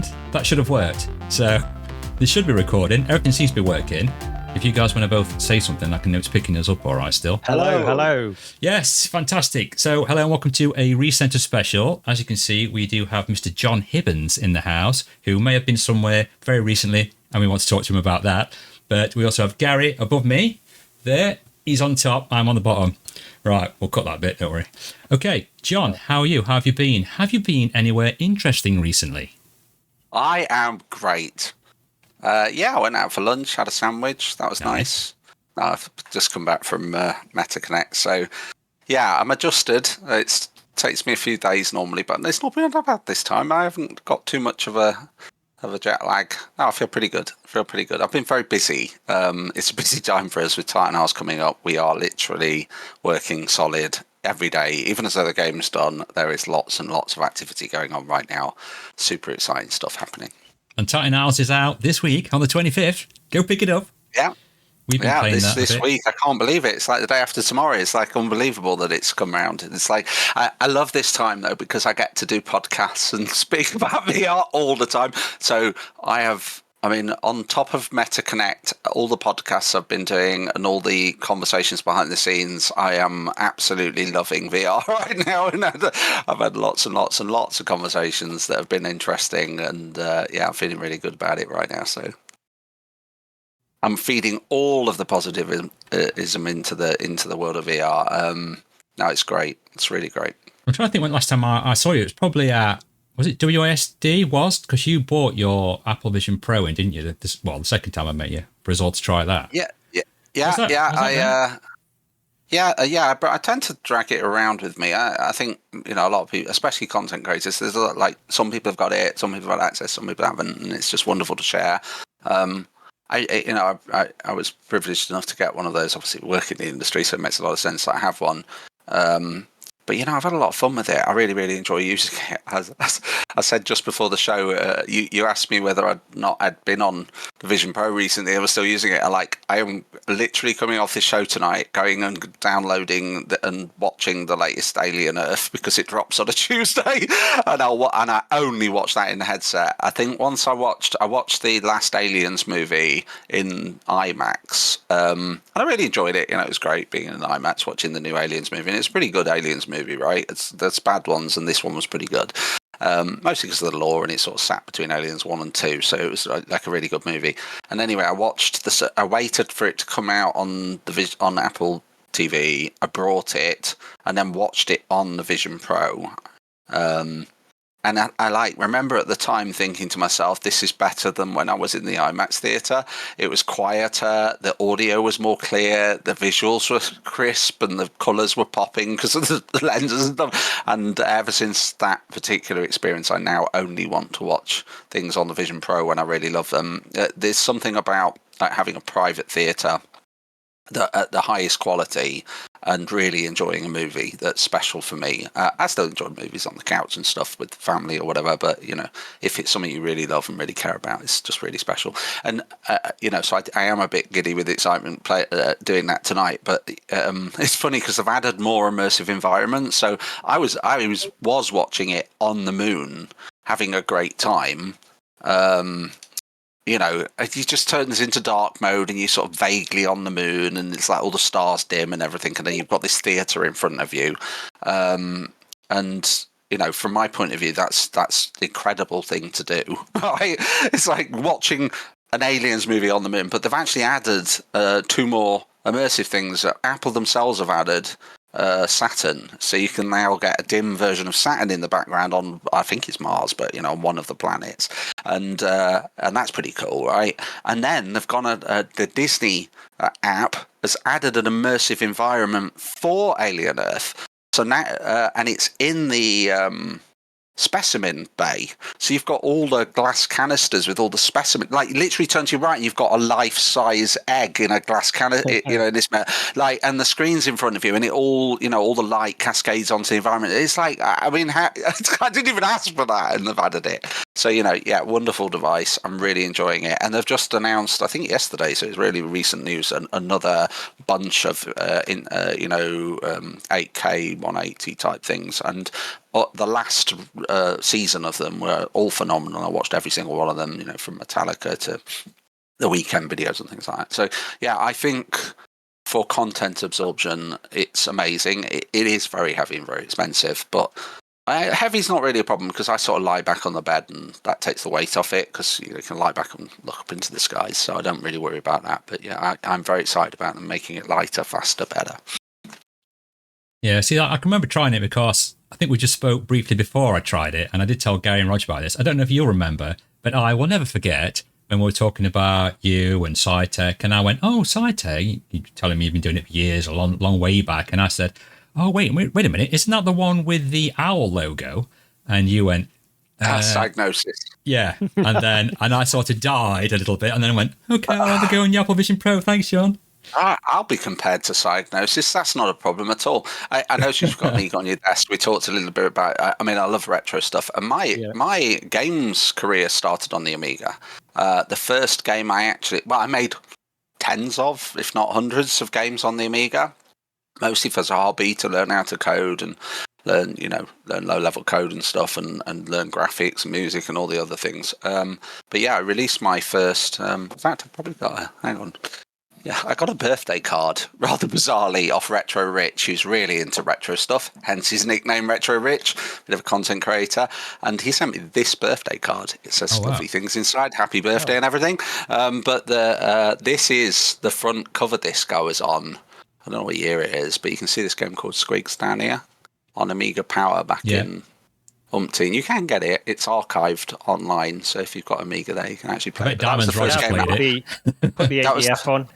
sound, that should have worked. So this should be recording. Everything seems to be working. If you guys want to both say something, I can know it's picking us up all right still. Hello. Yes, fantastic. So hello and welcome to a Recentered Special. As you can see, we do have Mr. John Hibbins in the house, who may have been somewhere very recently, and we want to talk to him about that. But we also have Gary above me. There, he's on top, I'm on the bottom. Right, we'll cut that bit, don't worry. Okay, John, how are you? How have you been? Have you been anywhere interesting recently? I am great. I went out for lunch, had a sandwich. That was nice. I've just come back from MetaConnect. So, yeah, I'm adjusted. It takes me a few days normally, but it's not been that bad this time. I haven't got too much of a jet lag. I feel pretty good. I've been very busy. It's a busy time for us with Titan House coming up. We are literally working solid every day. Even as though the game's done, there is lots and lots of activity going on right now. Super exciting stuff happening. And Titan House is out this week on the 25th. Go pick it up. Yeah. We've been playing that this week. I can't believe it. It's like the day after tomorrow. It's like unbelievable that it's come around. It's like, I love this time though, because I get to do podcasts and speak about VR all the time. So on top of MetaConnect, all the podcasts I've been doing and all the conversations behind the scenes, I am absolutely loving VR right now. I've had lots and lots and lots of conversations that have been interesting, and I'm feeling really good about it right now. So I'm feeding all of the positivism into the world of VR. No, it's great. It's really great. I'm trying to think when last time I saw you. It was probably at... Was it WASD? Because you bought your Apple Vision Pro in, didn't you? The second time I met you, for us all to try that. But I tend to drag it around with me. I think a lot of people, especially content creators, there's some people have got it, some people have access, some people haven't, and it's just wonderful to share. I was privileged enough to get one of those. Obviously, work in the industry, so it makes a lot of sense that I have one. But I've had a lot of fun with it. I really, really enjoy using it. As I said just before the show, you asked me whether I'd been on the Vision Pro recently. I was still using it. I am literally coming off this show tonight, going and downloading and watching the latest Alien Earth because it drops on a Tuesday, and I only watch that in the headset. I think once I watched the last Aliens movie in IMAX, and I really enjoyed it. It was great being in IMAX watching the new Aliens movie, and it's a pretty good Aliens movie, right? There's bad ones, and this one was pretty good. Mostly because of the lore, and it sort of sat between Aliens 1 and 2, so it was like a really good movie. And anyway, I waited for it to come out on Apple TV. I brought it and then watched it on the Vision Pro. And I remember at the time thinking to myself, this is better than when I was in the IMAX theatre. It was quieter, the audio was more clear, the visuals were crisp, and the colours were popping because of the lenses and stuff. And ever since that particular experience, I now only want to watch things on the Vision Pro when I really love them. There's something about having a private theatre at the highest quality and really enjoying a movie that's special for me. I still enjoy movies on the couch and stuff with family or whatever, but if it's something you really love and really care about, it's just really special. And so I am a bit giddy with excitement doing that tonight. But it's funny because I've added more immersive environments. So I was watching it on the moon, having a great time. It just turns into dark mode and you're sort of vaguely on the moon and it's like all the stars dim and everything, and then you've got this theatre in front of you. From my point of view, that's the incredible thing to do. It's like watching an Aliens movie on the moon, but they've actually added 2 more immersive things that Apple themselves have added. Saturn, so you can now get a dim version of Saturn in the background on, I think it's Mars, but on one of the planets, and that's pretty cool, right? And then they've gone the Disney app has added an immersive environment for Alien Earth, so now and it's in the specimen bay, so you've got all the glass canisters with all the specimen, like literally turn to your right and you've got a life-size egg in a glass canister, in this and the screen's in front of you and it all all the light cascades onto the environment. It's like, I didn't even ask for that and they've added it. So wonderful device. I'm really enjoying it, and they've just announced, I think yesterday, so it's really recent news, another bunch of 8K 180 type things, and the last season of them were all phenomenal. I watched every single one of them, from Metallica to the Weekend videos and things like that. So yeah, I think for content absorption, it's amazing. It is very heavy and very expensive, but heavy's not really a problem because I sort of lie back on the bed and that takes the weight off it because you can lie back and look up into the skies. So I don't really worry about that. But yeah, I'm very excited about them making it lighter, faster, better. Yeah, see, I can remember trying it because I think we just spoke briefly before I tried it, and I did tell Gary and Roger about this. I don't know if you'll remember, but I will never forget when we were talking about you and Psytec, and I went, "Oh, Psytec," you telling me you've been doing it for years, a long way back, and I said, "Oh, wait a minute, isn't that the one with the owl logo?" And you went, Diagnosis. Yeah, and I sort of died a little bit, and then I went, "Okay, I'll have a go on your Apple Vision Pro. Thanks, John." I'll be compared to Psygnosis. That's not a problem at all. I know you've got an Amiga on your desk. We talked a little bit about. I mean, I love retro stuff, and my games career started on the Amiga. The first game I made tens of, if not hundreds, of games on the Amiga, mostly for a hobby to learn how to code and learn low-level code and stuff, and learn graphics and music and all the other things. But yeah, I released my first. In fact, I probably got hang on. Yeah, I got a birthday card, rather bizarrely, off Retro Rich, who's really into retro stuff, hence his nickname Retro Rich, bit of a content creator. And he sent me this birthday card. It says lovely things inside, happy birthday and everything. But this is the front cover disc I was on. I don't know what year it is, but you can see this game called Squigs down here on Amiga Power back in umpteen. You can get it. It's archived online, so if you've got Amiga there, you can actually play it. That was the first game put the ADF on.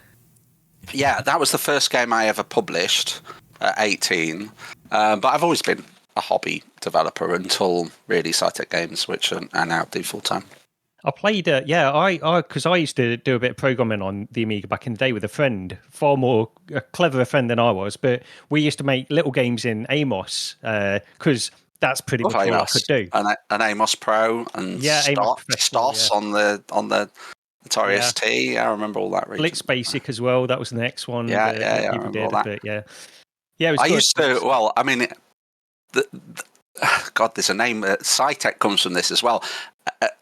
Yeah, that was the first game I ever published at 18. But I've always been a hobby developer until really Psytec Games, which I now do full time. I played, because I used to do a bit of programming on the Amiga back in the day with a friend, far more a cleverer friend than I was. But we used to make little games in Amos because that's pretty much all I could do. And Amos Pro and Stos on the Atari ST. I remember all that. Blitz Basic as well. That was the next one. I people did. that. Yeah. It was I good. used to. Well, I mean, God, there's a name. Psytec comes from this as well.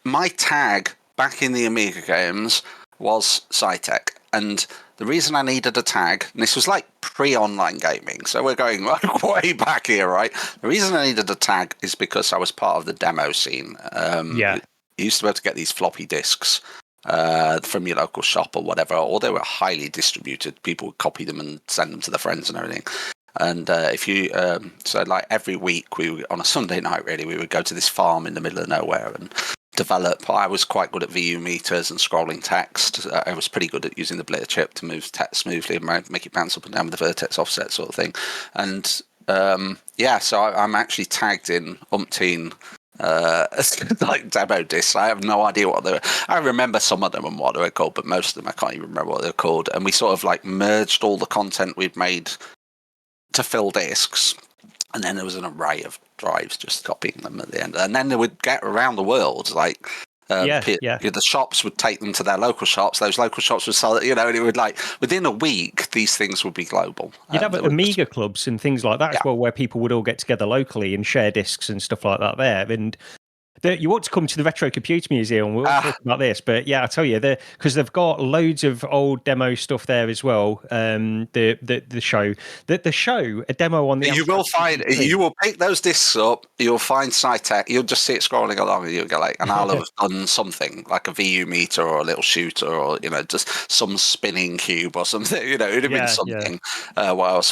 My tag back in the Amiga games was Psytec, and the reason I needed a tag, and this was like pre-online gaming, so we're going way back here, right? The reason I needed a tag is because I was part of the demo scene. You used to be able to get these floppy disks from your local shop or whatever, or they were highly distributed. People would copy them and send them to their friends and everything. And if you, so like every week, on a Sunday night, really, we would go to this farm in the middle of nowhere and develop. I was quite good at VU meters and scrolling text. I was pretty good at using the blitter chip to move text smoothly and make it bounce up and down with the vertex offset sort of thing. And so I'm actually tagged in umpteen like demo discs. I have no idea what they were. I remember some of them and what they were called, but most of them I can't even remember what they're called. And we sort of like merged all the content we'd made to fill discs, and then there was an array of drives just copying them at the end. And then they would get around the world, like the shops would take them to their local shops. Those local shops would sell it, and it would like within a week these things would be global. You'd have Amiga clubs and things like that as well, where people would all get together locally and share discs and stuff like that there. And you want to come to the Retro Computer Museum. We'll talk about this, but yeah, I tell you, because they've got loads of old demo stuff there as well. The show, a demo on the. You will pick those discs up. You'll find Psytec. You'll just see it scrolling along, and you'll go like, and I'll have done something like a VU meter or a little shooter, or just some spinning cube or something. It'd have been something while I was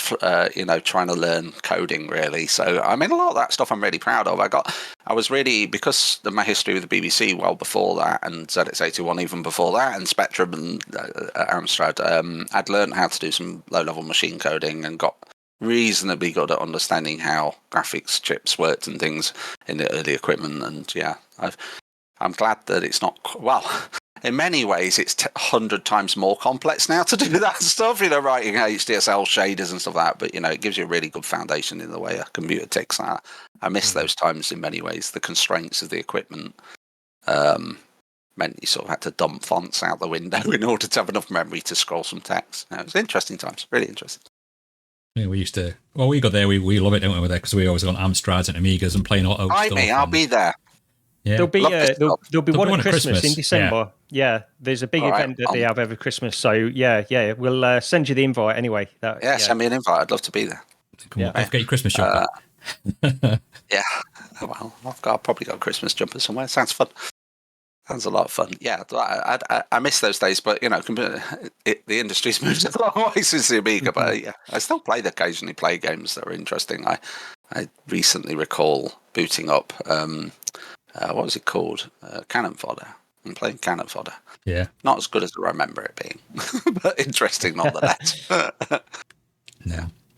trying to learn coding really. So I mean, a lot of that stuff I'm really proud of. I was really, because of my history with the BBC well before that, and ZX81 even before that, and Spectrum and Amstrad, I'd learned how to do some low-level machine coding and got reasonably good at understanding how graphics chips worked and things in the early equipment. And I'm glad that it's not, in many ways, it's 100 times more complex now to do that stuff, writing HDSL shaders and stuff like that. But, it gives you a really good foundation in the way a computer ticks. I miss those times in many ways. The constraints of the equipment meant you sort of had to dump fonts out the window in order to have enough memory to scroll some text. It was interesting times, really interesting. Yeah, we used to. Well, we go there. We love it, don't we? We're there because we always on Amstrads and Amigas and playing auto stuff. I'll be there. Yeah, There'll be one at Christmas in December. Yeah, there's a big event that they have every Christmas. So yeah, we'll send you the invite anyway. Send me an invite. I'd love to be there. Don't forget your Christmas jumper. Yeah, well, I've probably got a Christmas jumper somewhere. Sounds fun. Sounds a lot of fun. Yeah, I miss those days, but the industry's moved a long way since the Amiga. But yeah, I still occasionally play games that are interesting. I recently recall booting up what was it called? Cannon Fodder. I'm playing Cannon Fodder. Yeah, not as good as I remember it being, but interesting nonetheless.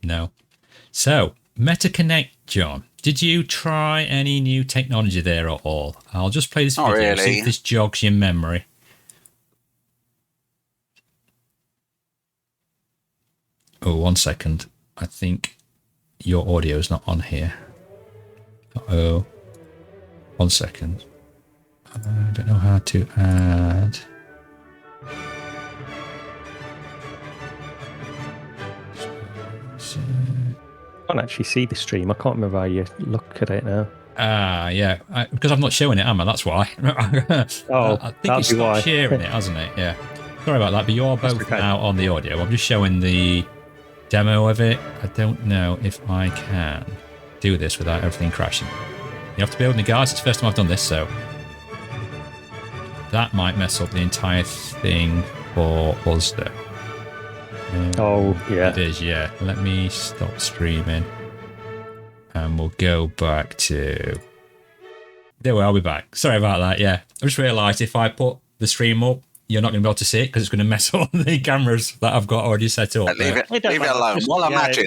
No. So MetaConnect, John. Did you try any new technology there at all? I'll just play this video, see if this jogs your memory. Oh, 1 second. I think your audio is not on here. Uh-oh. 1 second. I don't know how to add... I can't actually see the stream. I can't remember how you look at it now. Yeah. Because I'm not showing it, am I? That's why. I think it's stopped sharing it, hasn't it? Yeah. Sorry about that, but you're both now on the audio. I'm just showing the demo of it. I don't know if I can do this without everything crashing. You have to bear with me, guys. It's the first time I've done this, so that might mess up the entire thing for us, though. Yeah. It is, yeah. Let me stop streaming. And we'll go back to... There we are, I'll be back. Sorry about that, yeah. I just realised if I put the stream up, you're not going to be able to see it because it's going to mess up the cameras that I've got already set up. Leave it alone. Well, imagine.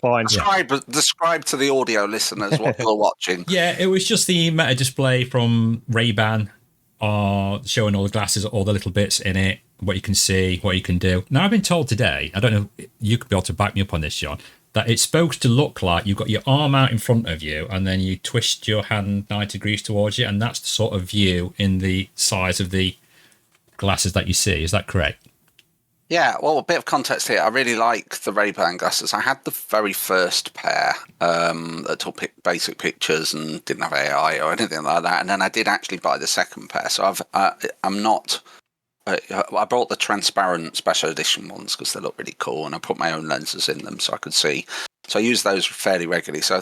Describe to the audio listeners what you're watching. Yeah, it was just the meta display from Ray-Ban showing all the glasses, all the little bits in it, what you can see, what you can do. Now, I've been told today, I don't know, you could be able to back me up on this, John, that it's supposed to look like you've got your arm out in front of you and then you twist your hand 90 degrees towards you, and that's the sort of view in the size of the glasses that you see. Is that correct? Yeah, well, a bit of context here. I really like the Ray-Ban glasses. I had the very first pair that took basic pictures and didn't have AI or anything like that. And then I did actually buy the second pair. So I'm not... I bought the transparent special edition ones because they look really cool, and I put my own lenses in them so I could see. So I use those fairly regularly. So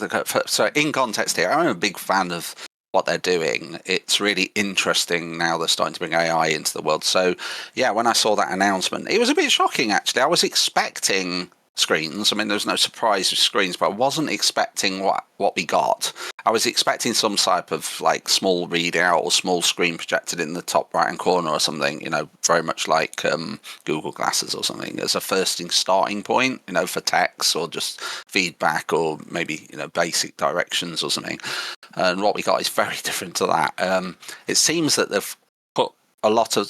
in context here, I'm a big fan of what they're doing. It's really interesting now they're starting to bring AI into the world. So yeah, when I saw that announcement, it was a bit shocking actually. I was expecting screens. I mean, there's no surprise with screens, but I wasn't expecting what we got. I was expecting some type of like small readout or small screen projected in the top right hand corner or something, very much like Google Glasses or something as a starting point, for text or just feedback or maybe, basic directions or something. And what we got is very different to that. It seems that they've put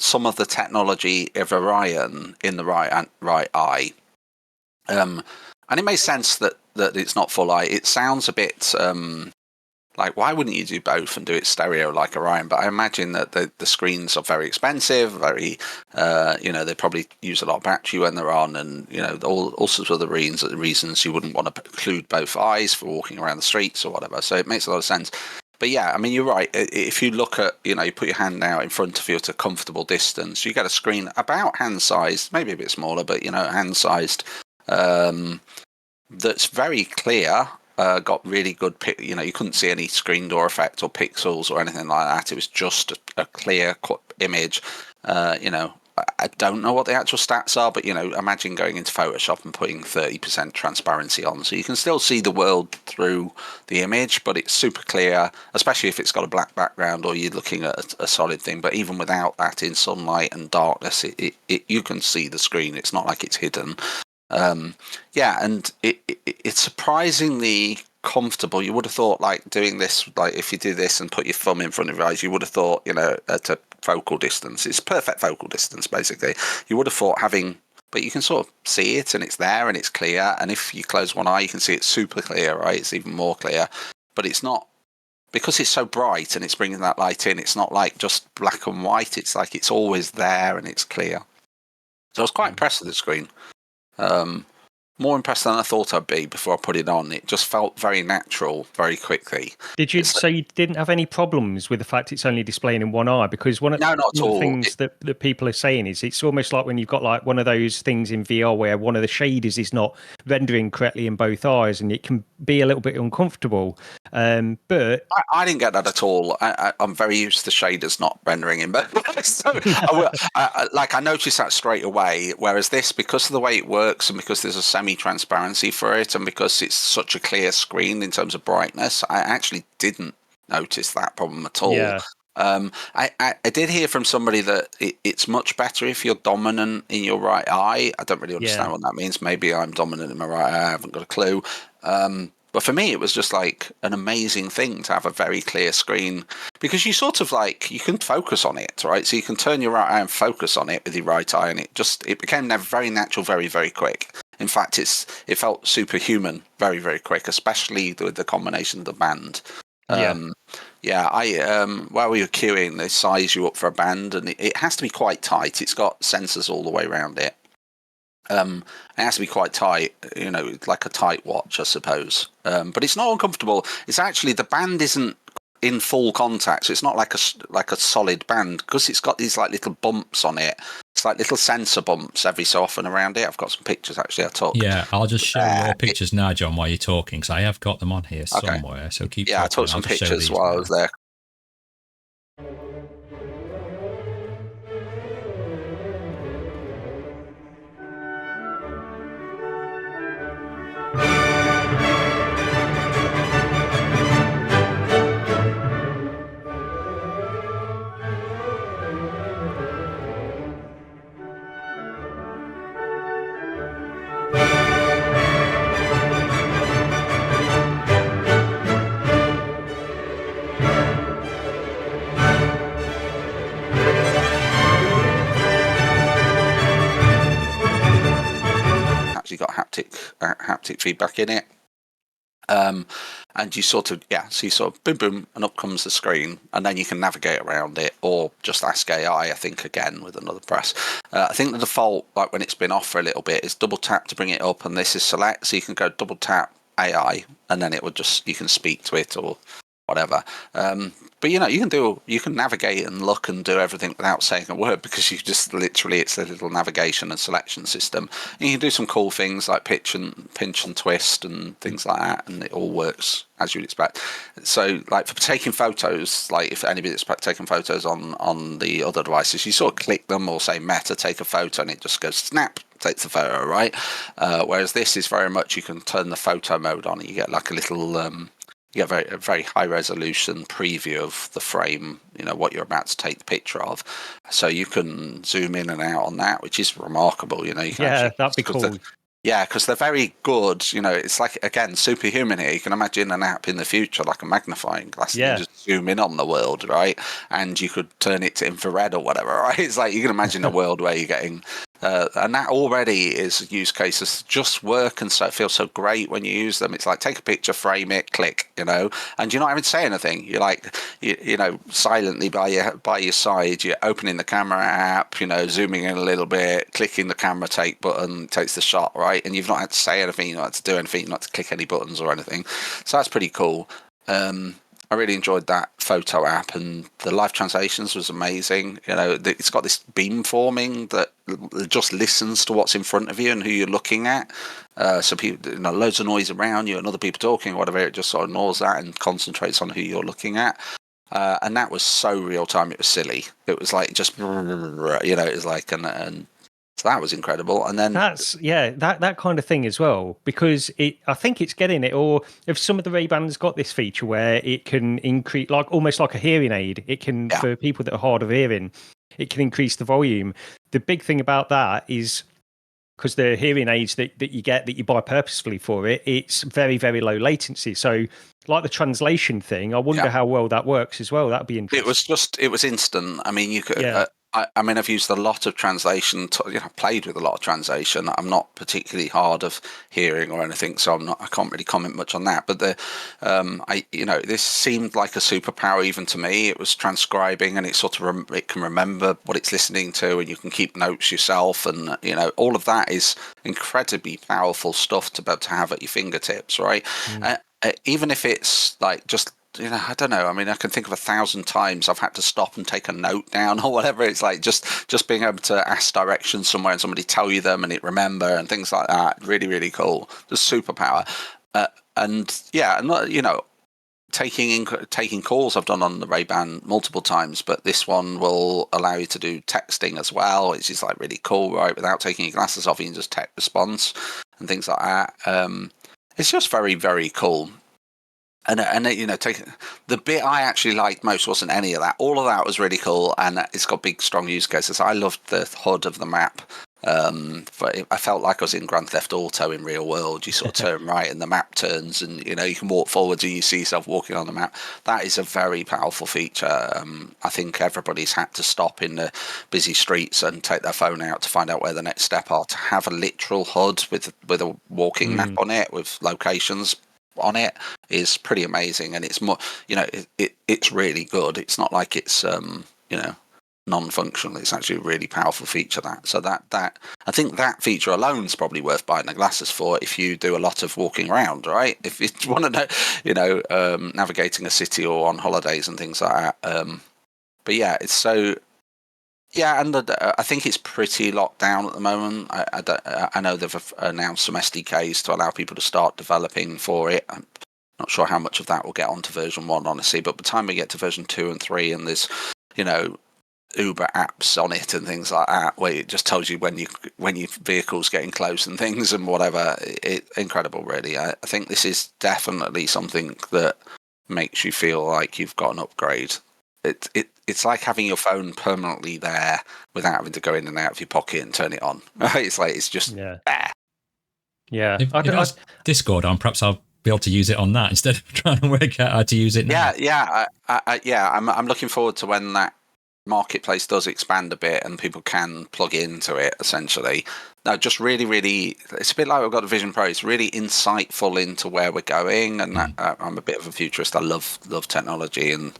some of the technology of Orion in the right eye. And it makes sense that it's not full eye. It sounds a bit like, why wouldn't you do both and do it stereo like Orion? But I imagine that the screens are very expensive, very, they probably use a lot of battery when they're on, and, all sorts of other reasons you wouldn't want to include both eyes for walking around the streets or whatever. So it makes a lot of sense. But yeah, I mean, you're right. If you look at, you put your hand out in front of you at a comfortable distance, you get a screen about hand-sized, maybe a bit smaller, but, hand-sized, that's very clear, got really good you couldn't see any screen door effect or pixels or anything like that. It was just a clear image. I don't know what the actual stats are, but imagine going into Photoshop and putting 30% transparency on, so you can still see the world through the image, but it's super clear, especially if it's got a black background or you're looking at a solid thing. But even without that, in sunlight and darkness, you can see the screen. It's not like it's hidden. And it's surprisingly comfortable. You would have thought, like, doing this, like if you do this and put your thumb in front of your eyes, you would have thought, at a focal distance, it's perfect focal distance basically. You would have thought but you can sort of see it and it's there and it's clear, and if you close one eye you can see it's super clear, right? It's even more clear, but it's not, because it's so bright and it's bringing that light in, it's not like just black and white. It's like it's always there and it's clear. So I was quite impressed with the screen. more impressed than I thought I'd be before I put it on. It just felt very natural, very quickly. So you didn't have any problems with the fact it's only displaying in one eye? Because one of the things that people are saying is it's almost like when you've got like one of those things in VR where one of the shaders is not rendering correctly in both eyes, and it can be a little bit uncomfortable. But I didn't get that at all. I'm very used to shaders not rendering in both eyes. So I noticed that straight away. Whereas this, because of the way it works and because there's a semi-transparency for it and because it's such a clear screen in terms of brightness, I actually didn't notice that problem at all. Yeah. I did hear from somebody that it's much better if you're dominant in your right eye. I don't really understand what that means. Maybe I'm dominant in my right eye. I haven't got a clue. But for me, it was just like an amazing thing to have a very clear screen, because you sort of like, you can focus on it, right? So you can turn your right eye and focus on it with your right eye, and it became very natural, very, very quick. In fact, it felt superhuman very, very quick, especially with the combination of the band. While we were queuing, they size you up for a band, and it has to be quite tight. It's got sensors all the way around it. It has to be quite tight, like a tight watch, I suppose. But it's not uncomfortable. It's actually, the band isn't in full contact, so it's not like a solid band, because it's got these like little bumps on it. It's like little sensor bumps every so often around it. I've got some pictures actually I took. Yeah, I'll just show your pictures now, John, while you're talking, because I have got them on here somewhere. So keep talking. I took some pictures while I was there. Got haptic feedback in it, and you sort of boom boom, and up comes the screen, and then you can navigate around it or just ask AI, I think, again with another press. I think the default, like when it's been off for a little bit, is double tap to bring it up, and this is select, so you can go double tap AI, and then you can speak to it or whatever. But you can navigate and look and do everything without saying a word, because you just literally, it's a little navigation and selection system. And you can do some cool things like pinch and twist and things like that, and it all works as you'd expect. So like for taking photos, like if anybody's taking photos on the other devices, you sort of click them or say Meta, take a photo, and it just goes snap, takes the photo, right? Whereas this is very much, you can turn the photo mode on, and you get like a little you get a very high resolution preview of the frame, what you're about to take the picture of. So you can zoom in and out on that, which is remarkable. That'd be cool. Because they're very good. It's like, again, superhuman here. You can imagine an app in the future, like a magnifying glass. You can just zoom in on the world, right? And you could turn it to infrared or whatever, right? It's like, you can imagine a world where you're getting... and that already is use cases just work, and so it feels so great when you use them. It's like, take a picture, frame it, click, and you're not having to say anything. You're like, silently by your side, you're opening the camera app, zooming in a little bit, clicking the camera take button, takes the shot, right? And you've not had to say anything, you've not had to do anything, you've not had to click any buttons or anything. So that's pretty cool. I really enjoyed that photo app, and the live translations was amazing. It's got this beam forming that just listens to what's in front of you and who you're looking at. So people, loads of noise around you and other people talking or whatever, it just sort of ignores that and concentrates on who you're looking at. And that was so real time, it was silly. It was like just, it was like, and so that was incredible. And then that kind of thing as well, because I think it's getting it. Or if some of the Ray-Bans got this feature where it can increase, like almost like a hearing aid, it can, for people that are hard of hearing, it can increase the volume. The big thing about that is, because the hearing aids that you get, that you buy purposefully for it, it's very, very low latency. So like the translation thing, I wonder how well that works as well. That'd be interesting. It was instant. I mean, you could. I mean, I've used a lot of translation. Played with a lot of translation. I'm not particularly hard of hearing or anything, so I can't really comment much on that. But this seemed like a superpower even to me. It was transcribing, and it sort of it can remember what it's listening to, and you can keep notes yourself, and all of that is incredibly powerful stuff to be able to have at your fingertips, right? Even if it's like just. I don't know. I mean, I can think of 1,000 times I've had to stop and take a note down or whatever. It's like just being able to ask directions somewhere and somebody tell you them and it remember and things like that. Really, really cool. Just superpower. Taking calls I've done on the Ray-Ban multiple times, but this one will allow you to do texting as well, which is like really cool, right? Without taking your glasses off, you can just text response and things like that. It's just very, very cool. And the bit I actually liked most wasn't any of that. All of that was really cool, and it's got big, strong use cases. I loved the HUD of the map. I felt like I was in Grand Theft Auto in real world. You sort of turn right, and the map turns, and you can walk forwards, and you see yourself walking on the map. That is a very powerful feature. I think everybody's had to stop in the busy streets and take their phone out to find out where the next step are. To have a literal HUD with a walking map on it with locations on it is pretty amazing, and it's more it's really good. It's not like it's non-functional. It's actually a really powerful feature. So that I think that feature alone is probably worth buying the glasses for if you do a lot of walking around, right? If you want to know navigating a city or on holidays and things like that. But yeah, it's so. Yeah, and I think it's pretty locked down at the moment. I know they've announced some SDKs to allow people to start developing for it. I'm not sure how much of that will get onto version 1, honestly, but by the time we get to version 2 and 3 and there's, Uber apps on it and things like that, where it just tells you when your vehicle's getting close and things and whatever, incredible, really. I think this is definitely something that makes you feel like you've got an upgrade. It's like having your phone permanently there without having to go in and out of your pocket and turn it on. Right? It's just there. Yeah. If it has Discord on, perhaps I'll be able to use it on that instead of trying to work out how to use it now. I'm looking forward to when that marketplace does expand a bit and people can plug into it. Essentially, no, just really, really, it's a bit like we've got the Vision Pro. It's really insightful into where we're going, and I'm a bit of a futurist. I love technology and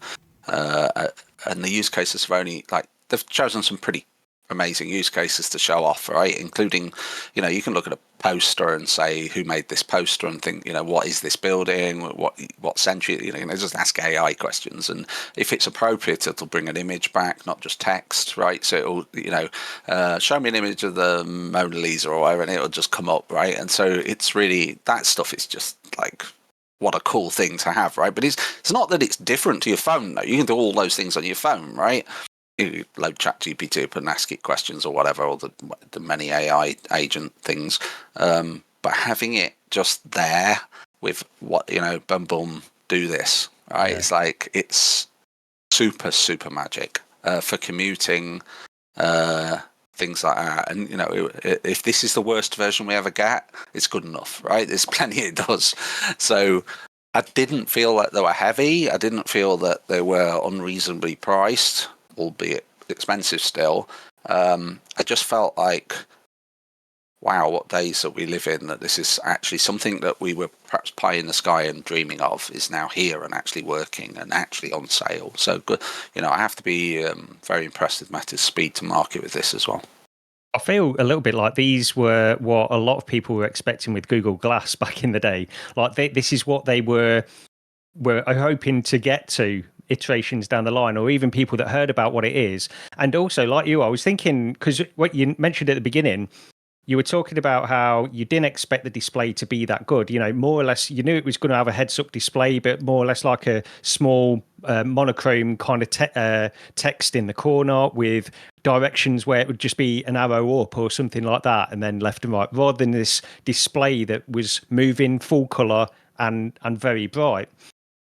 the use cases have only they've chosen some pretty amazing use cases to show off, right? Including, you can look at a poster and say who made this poster and think, what is this building? What century? Just ask AI questions, and if it's appropriate, it'll bring an image back, not just text, right? So it'll, show me an image of the Mona Lisa or whatever, and it'll just come up, right? And so it's really that stuff is just like. What a cool thing to have, right? But it's not that it's different to your phone, though. You can do all those things on your phone, right? You load ChatGPT up and ask it questions or whatever, or the many AI agent things. But having it just there with boom, boom, do this, right? Yeah. It's super, super magic for commuting, things like that. And if this is the worst version we ever get, it's good enough, right? There's plenty it does. So I didn't feel like they were heavy. I didn't feel that they were unreasonably priced, albeit expensive still. I just felt like, wow, what days that we live in, that this is actually something that we were perhaps pie in the sky and dreaming of is now here and actually working and actually on sale. So good. I have to be very impressed with Meta's speed to market with this as well. I feel a little bit like these were what a lot of people were expecting with Google Glass back in the day. Like this is what they were hoping to get to iterations down the line, or even people that heard about what it is. And also, like you, I was thinking, because what you mentioned at the beginning, you were talking about how you didn't expect the display to be that good. More or less, you knew it was going to have a heads-up display, but more or less like a small monochrome kind of text in the corner with directions where it would just be an arrow up or something like that, and then left and right, rather than this display that was moving full color and very bright.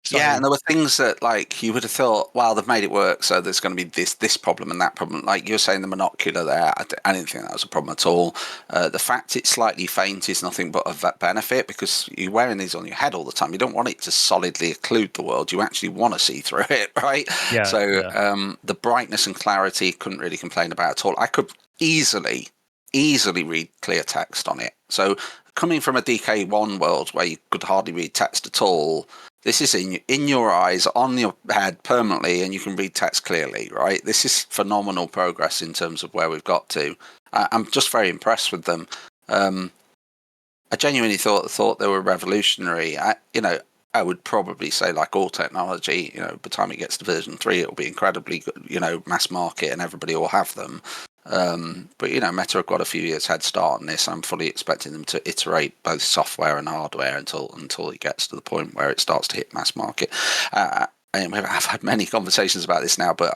So, yeah, and there were things that like you would have thought, well, they've made it work, so there's going to be this problem and that problem. Like you're saying, the monocular there, I didn't think that was a problem at all. The fact it's slightly faint is nothing but of that benefit because you're wearing these on your head all the time. You don't want it to solidly occlude the world. You actually want to see through it, right? yeah. So Yeah. the brightness and clarity couldn't really complain about at all. I could easily read clear text on it. So coming from a DK1 world where you could hardly read text at all, this is in your eyes, on your head permanently, and you can read text clearly, right? This is phenomenal progress in terms of where we've got to. I'm just very impressed with them. I genuinely thought they were revolutionary. I would probably say, like all technology, by the time it gets to version 3, it'll be incredibly good, mass market, and everybody will have them. But Meta have got a few years head start on this. I'm fully expecting them to iterate both software and hardware until it gets to the point where it starts to hit mass market. And I've had many conversations about this now, but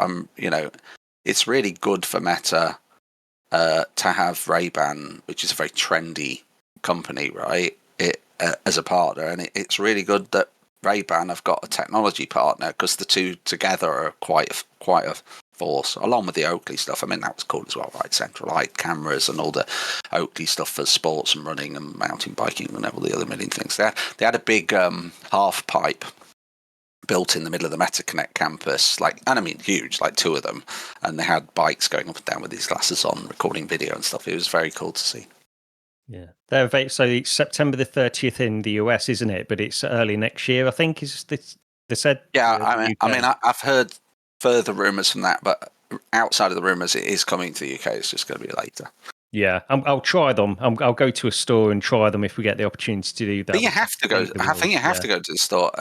it's really good for Meta to have Ray-Ban, which is a very trendy company, right? As a partner, and it's really good that Ray-Ban have got a technology partner because the two together are quite a force, along with the Oakley stuff. I mean, that was cool as well, right? Central light cameras and all the Oakley stuff for sports and running and mountain biking and all the other million things. They had a big half pipe built in the middle of the MetaConnect campus, huge, like 2 of them, and they had bikes going up and down with these glasses on, recording video and stuff. It was very cool to see. Yeah, so it's September the 30th in the US, isn't it? But it's early next year, I think. Is this they said? Yeah, I've heard further rumours from that, but outside of the rumours, it is coming to the UK. It's just going to be later. Yeah, I'll try them. I'll go to a store and try them if we get the opportunity to do that. But you have to go. I think you have to go to the store.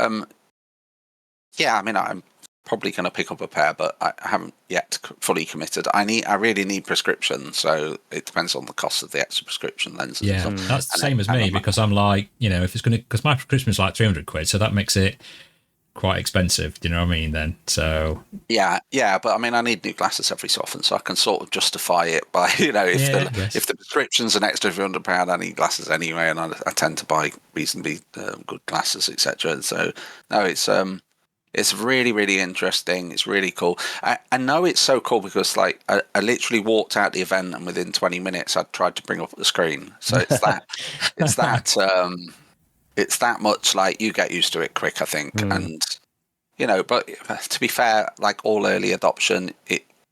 Yeah, I'm probably going to pick up a pair, but I haven't yet fully committed. I really need prescription, so it depends on the cost of the extra prescription lenses. Yeah, that's the same as me because I'm like, if it's going to, because my prescription is like £300, so that makes it quite expensive. Do you know what I mean? Then, so yeah, but I need new glasses every so often, so I can sort of justify it by if the prescription's an extra £300, I need glasses anyway, and I tend to buy reasonably good glasses, etc. So no, it's really, really interesting. It's really cool. I know it's so cool because I literally walked out the event and within 20 minutes I tried to bring up the screen. So it's that much like you get used to it quick, I think. And but to be fair, like all early adoption,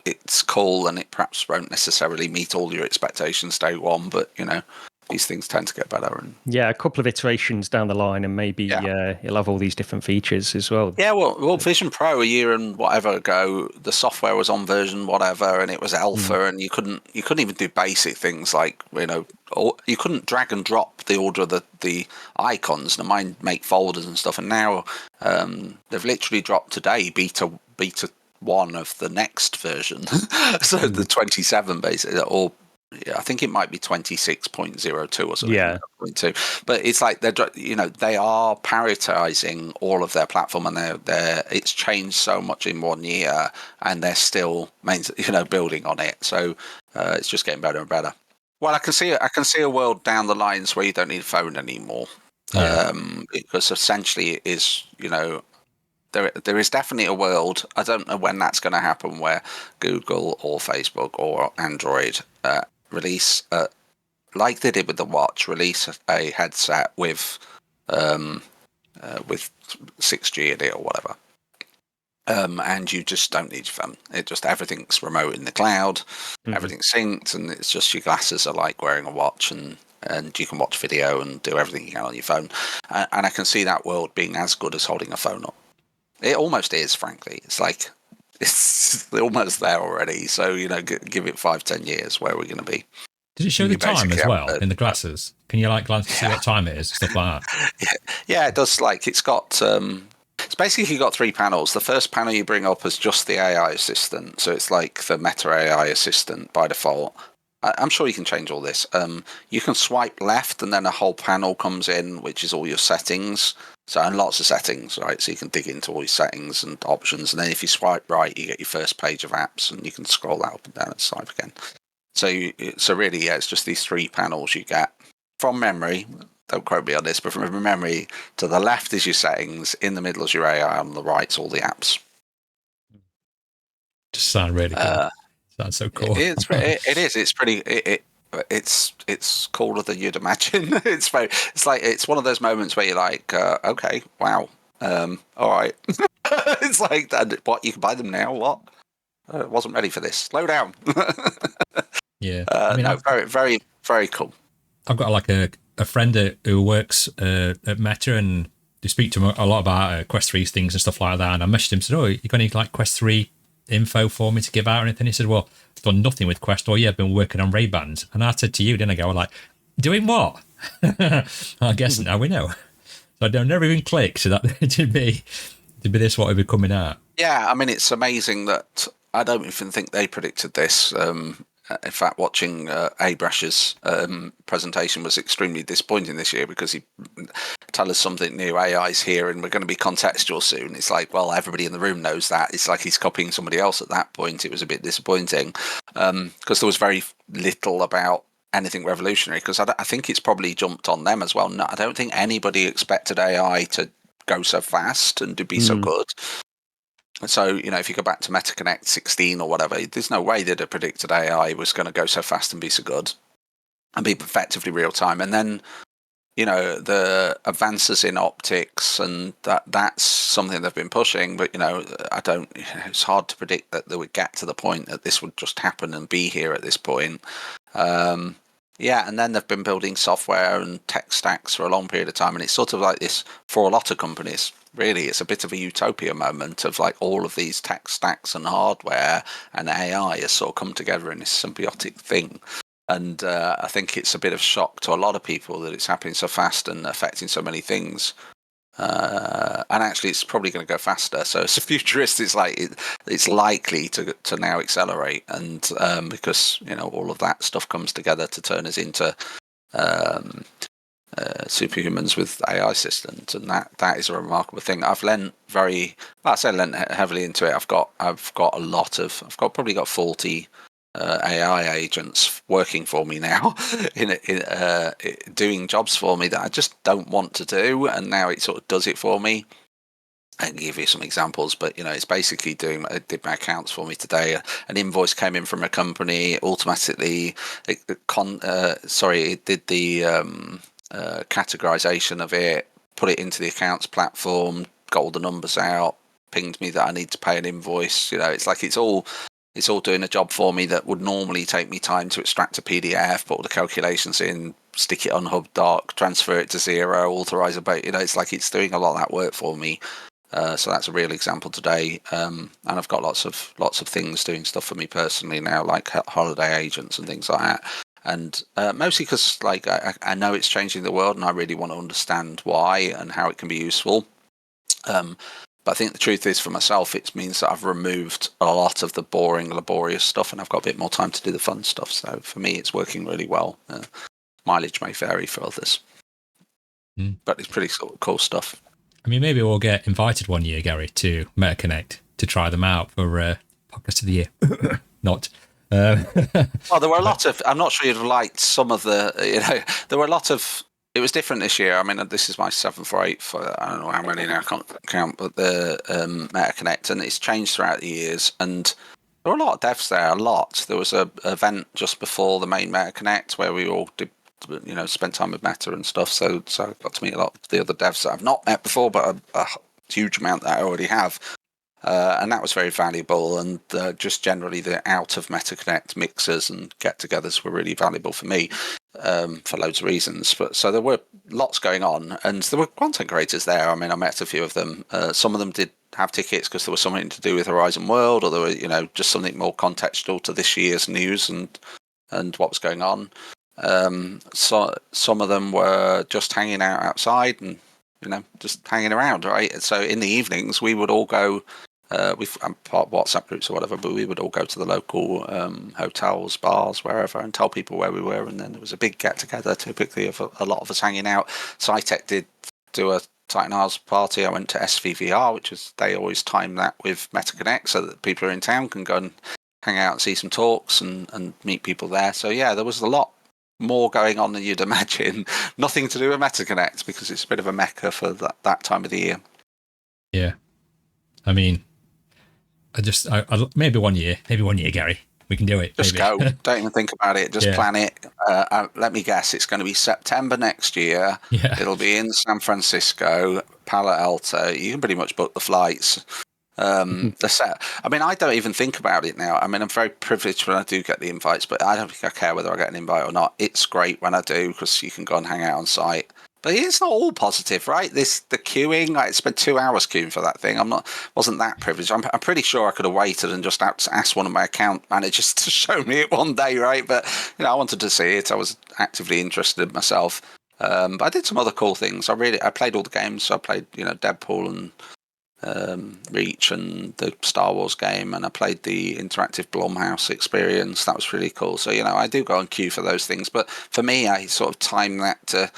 it's cool and it perhaps won't necessarily meet all your expectations day one, but these things tend to get better. And yeah, a couple of iterations down the line, and maybe you'll have all these different features as well. Yeah, well, Vision Pro a year and whatever ago, the software was on version whatever, and it was alpha, and you couldn't even do basic things like or you couldn't drag and drop the order of the icons. And mine make folders and stuff, and now they've literally dropped today beta 1 of the next version, so the 27 basically, or I think it might be 26.02 or something. Yeah. But it's like they are prioritizing all of their platform, and it's changed so much in 1 year, and they're still building on it. So it's just getting better and better. Well, I can see a world down the lines where you don't need a phone anymore, because essentially it is there is definitely a world. I don't know when that's going to happen, where Google or Facebook or Android release, like they did with the watch, release a headset with 6G in it or whatever, and you just don't need your phone. Everything's remote in the cloud, everything's synced, and it's just your glasses are like wearing a watch, and you can watch video and do everything you can on your phone. And I can see that world being as good as holding a phone up. It almost is, frankly. It's like it's almost there already. So give it 5-10 years. Where are we going to be? Does it show the time as well in the glasses? Can you glance to see what time it is, stuff like that? Yeah, it does. It's got. It's basically got 3 panels. The first panel you bring up is just the AI assistant. So it's like the Meta AI assistant by default. I'm sure you can change all this. You can swipe left, and then a whole panel comes in, which is all your settings. So, and lots of settings, right? So you can dig into all your settings and options. And then if you swipe right, you get your first page of apps, and you can scroll that up and down and swipe again. So really, it's just these 3 panels you get from memory. don't quote me on this, but from memory, to the left is your settings, in the middle is your AI, on the right's all the apps. Just sound really cool. Sounds so cool. It is. It's pretty. It's cooler than you'd imagine. It's one of those moments where you're like, okay, wow, all right. It's like that. What, you can buy them now? What? I wasn't ready for this. Slow down. Yeah, no, very, very, very cool. I've got like a friend who works at Meta, and they speak to him a lot about Quest 3 things and stuff like that. And I messaged him and said, "Oh, you got any like Quest 3 info for me to give out or anything?" He said, "Well, I've done nothing with Quest. Or yeah, I've been working on Ray-Bans." And I said to you, didn't I go, like, doing what? I guess now we know. So I never even clicked. So that to be this what would be coming out. Yeah, I mean, it's amazing that I don't even think they predicted this. In fact, watching Abrash's presentation was extremely disappointing this year, because he tell us something new, AI's here and we're going to be contextual soon. It's like, well, everybody in the room knows that. It's like he's copying somebody else at that point. It was a bit disappointing because there was very little about anything revolutionary, because I think it's probably jumped on them as well. No, I don't think anybody expected AI to go so fast and to be so good. So, if you go back to MetaConnect 16 or whatever, there's no way they'd have predicted AI was going to go so fast and be so good and be effectively real time. And then, the advances in optics, and that's something they've been pushing. But, it's hard to predict that they would get to the point that this would just happen and be here at this point. And then they've been building software and tech stacks for a long period of time. And it's sort of like this for a lot of companies. Really, it's a bit of a utopia moment of like all of these tech stacks and hardware and AI has sort of come together in this symbiotic thing. And I think it's a bit of shock to a lot of people that it's happening so fast and affecting so many things. And actually, it's probably going to go faster. So as a futurist, it's like it's likely to now accelerate, and because all of that stuff comes together to turn us into superhumans with AI systems, and that is a remarkable thing. I've lent heavily into it. I've probably got 40 AI agents working for me now, in doing jobs for me that I just don't want to do, and now it sort of does it for me. I can give you some examples, but it's basically it did my accounts for me today. An invoice came in from a company, automatically it did the categorization of it, put it into the accounts platform, got all the numbers out, pinged me that I need to pay an invoice. It's like it's all doing a job for me that would normally take me time to extract a PDF, put all the calculations in, stick it on Hub Doc, transfer it to Zero, authorize a it's like it's doing a lot of that work for me. So that's a real example today. And I've got lots of things doing stuff for me personally now, like holiday agents and things like that. And mostly because I know it's changing the world, and I really want to understand why and how it can be useful. But I think the truth is, for myself, it means that I've removed a lot of the boring, laborious stuff, and I've got a bit more time to do the fun stuff. So for me, it's working really well. Mileage may vary for others, but it's pretty sort of cool stuff. I mean, maybe we'll get invited one year, Gary, to MetaConnect to try them out for Podcast of the Year. Not. Well, there were a lot of. I'm not sure you'd have liked some of the. There were a lot of. It was different this year. I mean, this is my 7th or 8th. I don't know how many now. I can't count, but the MetaConnect, and it's changed throughout the years. And there were a lot of devs there. A lot. There was an event just before the main MetaConnect where we all did, spent time with Meta and stuff. So I got to meet a lot of the other devs that I've not met before, but a huge amount that I already have. And that was very valuable, and just generally the out of MetaConnect mixers and get-togethers were really valuable for me for loads of reasons. But so there were lots going on, and there were content creators there. I mean, I met a few of them. Some of them did have tickets because there was something to do with Horizon World, or there were just something more contextual to this year's news and what was going on. So some of them were just hanging out outside and just hanging around, right? So in the evenings we would all go. I'm part of WhatsApp groups or whatever, but we would all go to the local hotels, bars, wherever, and tell people where we were. And then there was a big get-together, typically of a lot of us hanging out. Psytec did do a Titan Isles party. I went to SVVR, which is, they always time that with MetaConnect so that people who are in town can go and hang out and see some talks and meet people there. So yeah, there was a lot more going on than you'd imagine. Nothing to do with MetaConnect because it's a bit of a mecca for that time of the year. Yeah. I mean, maybe one year, Gary. We can do it. Just maybe. go. Don't even think about it. Just plan it. Let me guess. It's going to be September next year. Yeah. It'll be in San Francisco, Palo Alto. You can pretty much book the flights. The set. I mean, I don't even think about it now. I mean, I'm very privileged when I do get the invites, but I don't think I care whether I get an invite or not. It's great when I do because you can go and hang out on site. But it's not all positive, right? The queuing. I spent 2 hours queuing for that thing. Wasn't that privileged. I'm pretty sure I could have waited and just asked one of my account managers to show me it one day, right? But I wanted to see it. I was actively interested myself. But I did some other cool things. I played all the games. So I played, Deadpool and Reach and the Star Wars game, and I played the interactive Blumhouse experience. That was really cool. So I do go on queue for those things. But for me, I sort of time that to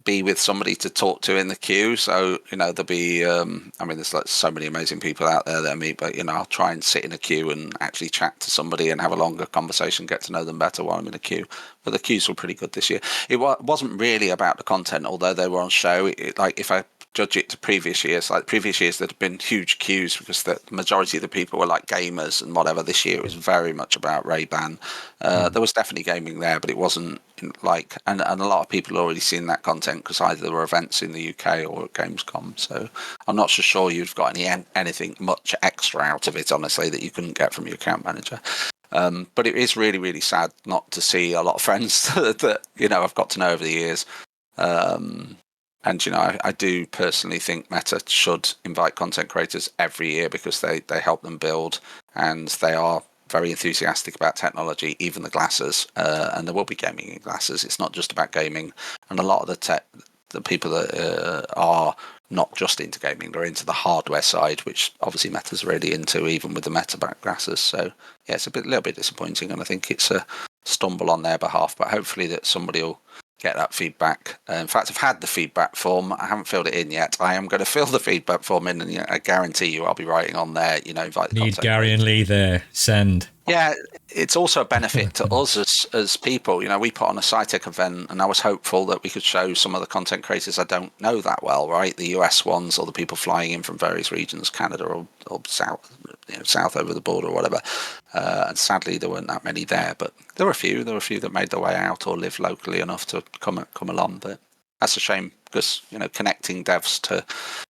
be with somebody to talk to in the queue. So there'll be there's like so many amazing people out there that I meet, but I'll try and sit in a queue and actually chat to somebody and have a longer conversation, get to know them better while I'm in a queue. But the queues were pretty good this year. It wasn't really about the content, although they were on show. If I judge it to previous years, like previous years there had been huge queues because the majority of the people were like gamers and whatever. This year it was very much about Ray-Ban. There was definitely gaming there, but it wasn't and a lot of people had already seen that content because either there were events in the UK or at Gamescom. So I'm not so sure you've got anything much extra out of it, honestly, that you couldn't get from your account manager. But it is really, really sad not to see a lot of friends that I've got to know over the years. And I do personally think Meta should invite content creators every year because they help them build, and they are very enthusiastic about technology, even the glasses. And there will be gaming in glasses. It's not just about gaming. And a lot of the people that are not just into gaming, they're into the hardware side, which obviously Meta's really into, even with the Meta-backed glasses. So yeah, it's a little bit disappointing, and I think it's a stumble on their behalf. But hopefully that somebody will get that feedback. In fact, I've had the feedback form. I haven't filled it in yet. I am going to fill the feedback form in, and I guarantee you I'll be writing on there, invite the Need content Gary and Lee there. Send. Yeah, it's also a benefit to us as people. We put on a Psytec event, and I was hopeful that we could show some of the content creators I don't know that well, right? The US ones, or the people flying in from various regions, Canada or south over the border or whatever. And sadly, there weren't that many there, but there were a few. There were a few that made their way out or lived locally enough to come along. But that's a shame because connecting devs to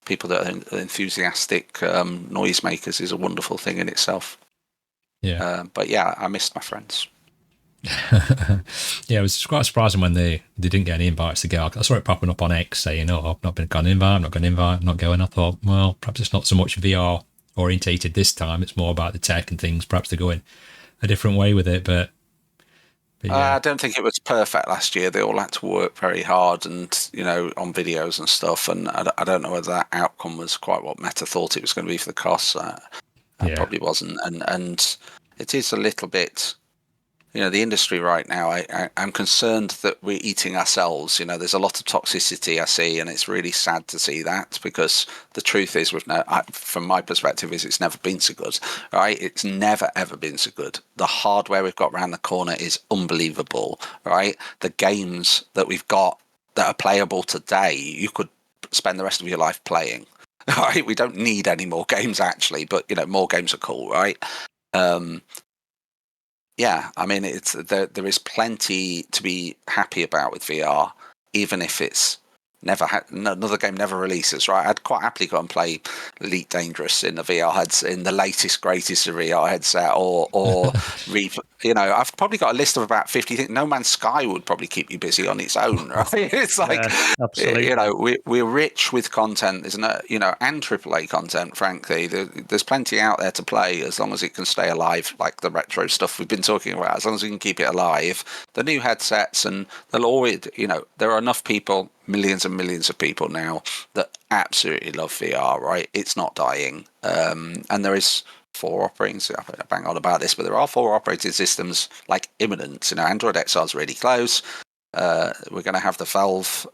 people that are enthusiastic noisemakers is a wonderful thing in itself. Yeah. But yeah, I missed my friends. Yeah, it was quite surprising when they didn't get any invites to go. I saw it popping up on X saying, I've not got an invite, I'm not going. I thought, well, perhaps it's not so much VR orientated this time. It's more about the tech and things. Perhaps they're going a different way with it, but yeah. I don't think it was perfect last year. They all had to work very hard and, on videos and stuff. And I don't know whether that outcome was quite what Meta thought it was going to be for the costs. It probably wasn't. And it is a little bit, the industry right now, I'm concerned that we're eating ourselves. There's a lot of toxicity I see, and it's really sad to see that, because the truth is, from my perspective, it's never been so good, right? It's never, ever been so good. The hardware we've got around the corner is unbelievable, right? The games that we've got that are playable today, you could spend the rest of your life playing. Right, we don't need any more games actually, but more games are cool, right? Yeah, I mean, there is plenty to be happy about with VR, even if it's another game never releases, right? I'd quite happily go and play Elite Dangerous in the VR headset, in the latest greatest VR headset, or I've probably got a list of about 50 things. No Man's Sky would probably keep you busy on its own, right? It's like, absolutely. we're rich with content, isn't it? And AAA content, frankly. There's plenty out there to play as long as it can stay alive, like the retro stuff we've been talking about. As long as we can keep it alive, the new headsets, and they'll always, there are enough people, millions and millions of people now, that absolutely love VR, right? It's not dying. And there is 4 operating, I bang on about this, but there are 4 operating systems like imminent. Android XR is really close. We're going to have the Valve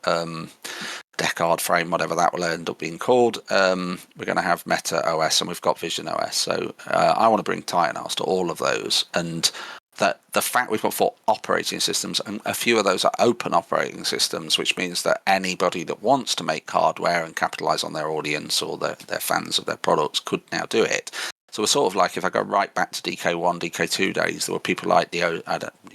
Deckard frame, whatever that will end up being called. We're going to have Meta OS, and we've got Vision OS. So I want to bring Titan OS to all of those. And that the fact we've got 4 operating systems, and a few of those are open operating systems, which means that anybody that wants to make hardware and capitalize on their audience or their fans of their products could now do it. So we're sort of like, if I go right back to DK1, DK2 days, there were people like you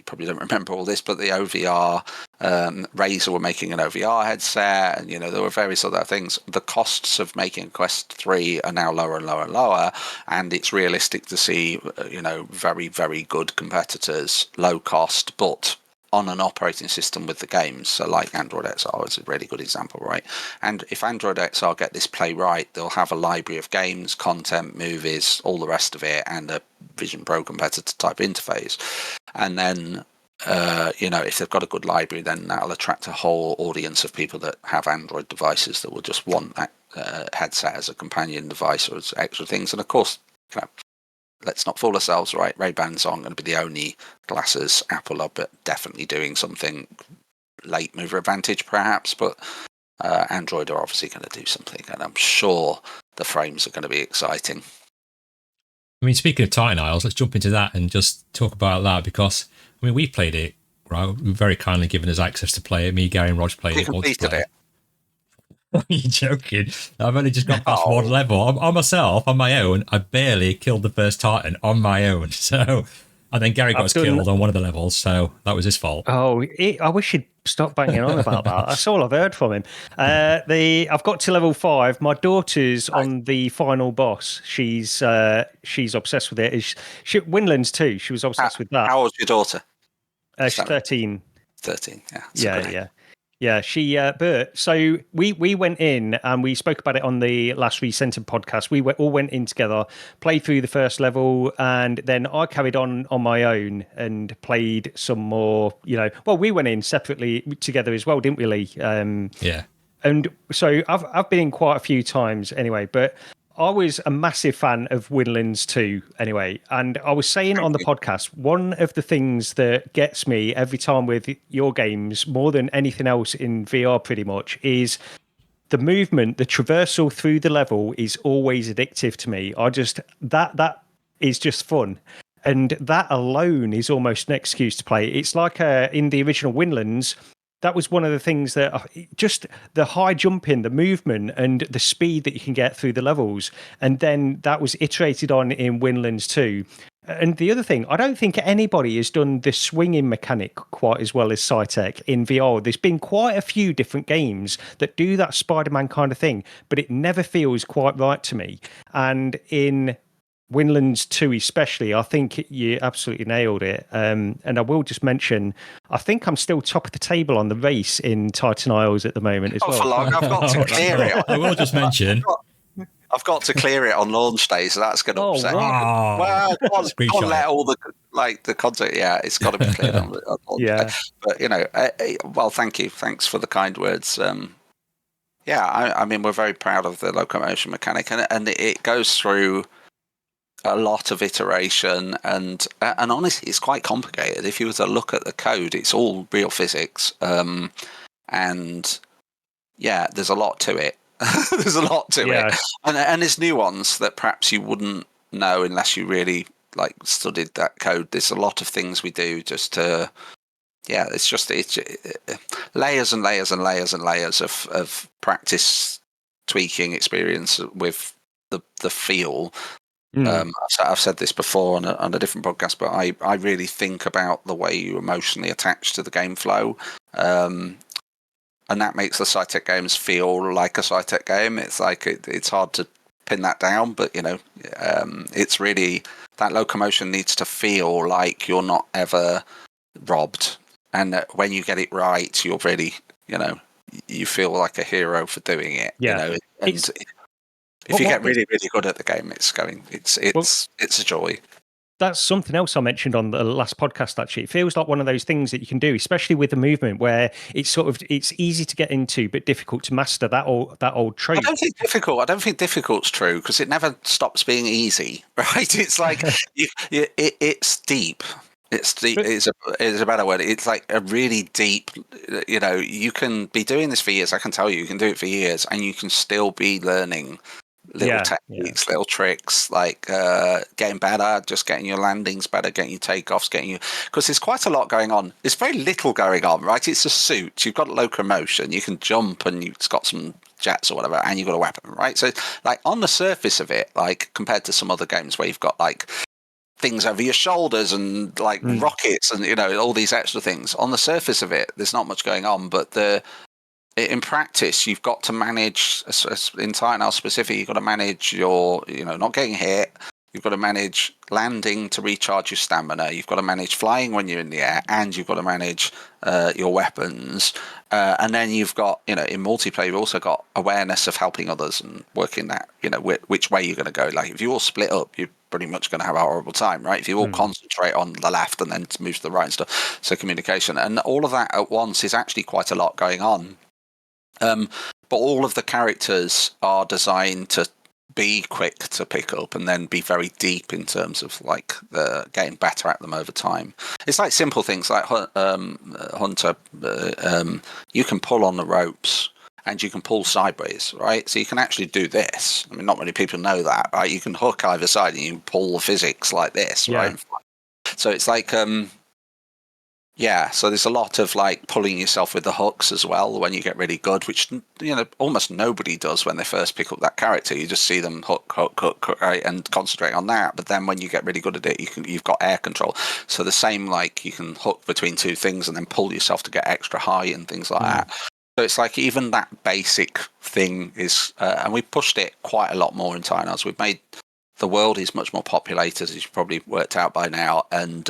probably don't remember all this, but the OVR, Razer were making an OVR headset, and there were various other things. The costs of making Quest 3 are now lower and lower and lower, and it's realistic to see, very, very good competitors, low cost, but on an operating system with the games. So like Android XR is a really good example, right? And if Android XR get this play right, they'll have a library of games, content, movies, all the rest of it, and a Vision Pro competitor type interface. And then, if they've got a good library, then that'll attract a whole audience of people that have Android devices that will just want that headset as a companion device or as extra things. And of course, let's not fool ourselves, right? Ray-Bans aren't going to be the only glasses. Apple are definitely doing something late mover advantage, perhaps, but Android are obviously going to do something, and I'm sure the frames are going to be exciting. I mean, speaking of Titan Isles, let's jump into that and just talk about that, because, we played it, right? Very kindly given us access to play it. Me, Gary and Rog played it. Completed it. Are you joking? I've only just got past one level. On myself, on my own, I barely killed the first Titan on my own. So, and then Gary got killed on one of the levels, so that was his fault. Oh, I wish he'd stop banging on about that. That's all I've heard from him. I've got to level 5. My daughter's on the final boss. She's obsessed with it. Windlands too. She was obsessed with that. How old's your daughter? She's 13. 13, yeah. Yeah, but so we went in and we spoke about it on the last Recentered podcast. We all went in together, played through the first level, and then I carried on my own and played some more, well, we went in separately together as well, didn't we, Lee? Yeah. And so I've been in quite a few times anyway, but I was a massive fan of Windlands 2 anyway. And I was saying on the podcast, one of the things that gets me every time with your games, more than anything else in VR pretty much, is the movement, the traversal through the level is always addictive to me. That is just fun. And that alone is almost an excuse to play. It's like in the original Windlands, that was one of the things that just the high jumping, the movement and the speed that you can get through the levels. And then that was iterated on in Windlands 2. And the other thing, I don't think anybody has done the swinging mechanic quite as well as Psytec in VR. There's been quite a few different games that do that Spider-Man kind of thing, but it never feels quite right to me. And in Windlands 2 especially, I think you absolutely nailed it. And I will just mention, I think I'm still top of the table on the race in Titan Isles at the moment as well. For long, I've got to clear it. I will just mention. I've got to clear it on launch day, so that's going to upset me. Wow. Well, can't let all the content. Yeah, it's got to be cleared on launch day. But well, thank you. Thanks for the kind words. I mean, we're very proud of the locomotion mechanic, and it goes through a lot of iteration, and honestly, it's quite complicated. If you were to look at the code, it's all real physics, and there's a lot to it. There's a lot to it, and there's nuance that perhaps you wouldn't know unless you really studied that code. There's a lot of things we do just to, it's layers and layers and layers and layers of practice, tweaking, experience with the feel. I've said this before on a different podcast, but I really think about the way you emotionally attach to the game flow, and that makes the Psytec games feel like a Psytec game. It's like it's hard to pin that down, but it's really, that locomotion needs to feel like you're not ever robbed, and that when you get it right, you're really, you feel like a hero for doing it. If you get really, really good at the game, it's a joy. That's something else I mentioned on the last podcast, actually. It feels like one of those things that you can do, especially with the movement, where it's easy to get into, but difficult to master that old trope. I don't think difficult's true, because it never stops being easy, right? It's like, it's deep. It's deep. It's a better word. It's like a really deep, you can be doing this for years. I can tell you can do it for years, and you can still be learning little techniques, little tricks, like getting better, just getting your landings better, getting your takeoffs, because there's quite a lot going on. There's very little going on, right? It's a suit. You've got locomotion. You can jump, and you've got some jets or whatever, and you've got a weapon, right? So, like, on the surface of it, like, compared to some other games where you've got, like, things over your shoulders and, like, rockets and, all these extra things, on the surface of it, there's not much going on, but in practice, you've got to manage, in Titanfall specific, you've got to manage your, not getting hit. You've got to manage landing to recharge your stamina. You've got to manage flying when you're in the air, and you've got to manage your weapons. And then you've got, in multiplayer, you've also got awareness of helping others and working that, which way you're going to go. Like, if you all split up, you're pretty much going to have a horrible time, right? If you all concentrate on the left and then move to the right and stuff. So communication. And all of that at once is actually quite a lot going on. But all of the characters are designed to be quick to pick up and then be very deep in terms of, like, the getting better at them over time. It's like simple things like Hunter. You can pull on the ropes and you can pull sideways, right? So you can actually do this. I mean, not many people know that, right? You can hook either side and you can pull the physics like this, right? So it's like so there's a lot of, like, pulling yourself with the hooks as well when you get really good, which, almost nobody does when they first pick up that character. You just see them hook, right, and concentrate on that. But then when you get really good at it, you've got air control. So the same, like, you can hook between two things and then pull yourself to get extra high and things like that. So it's like even that basic thing is, and we pushed it quite a lot more in Titanfall. We've made the world is much more populated, as you've probably worked out by now, and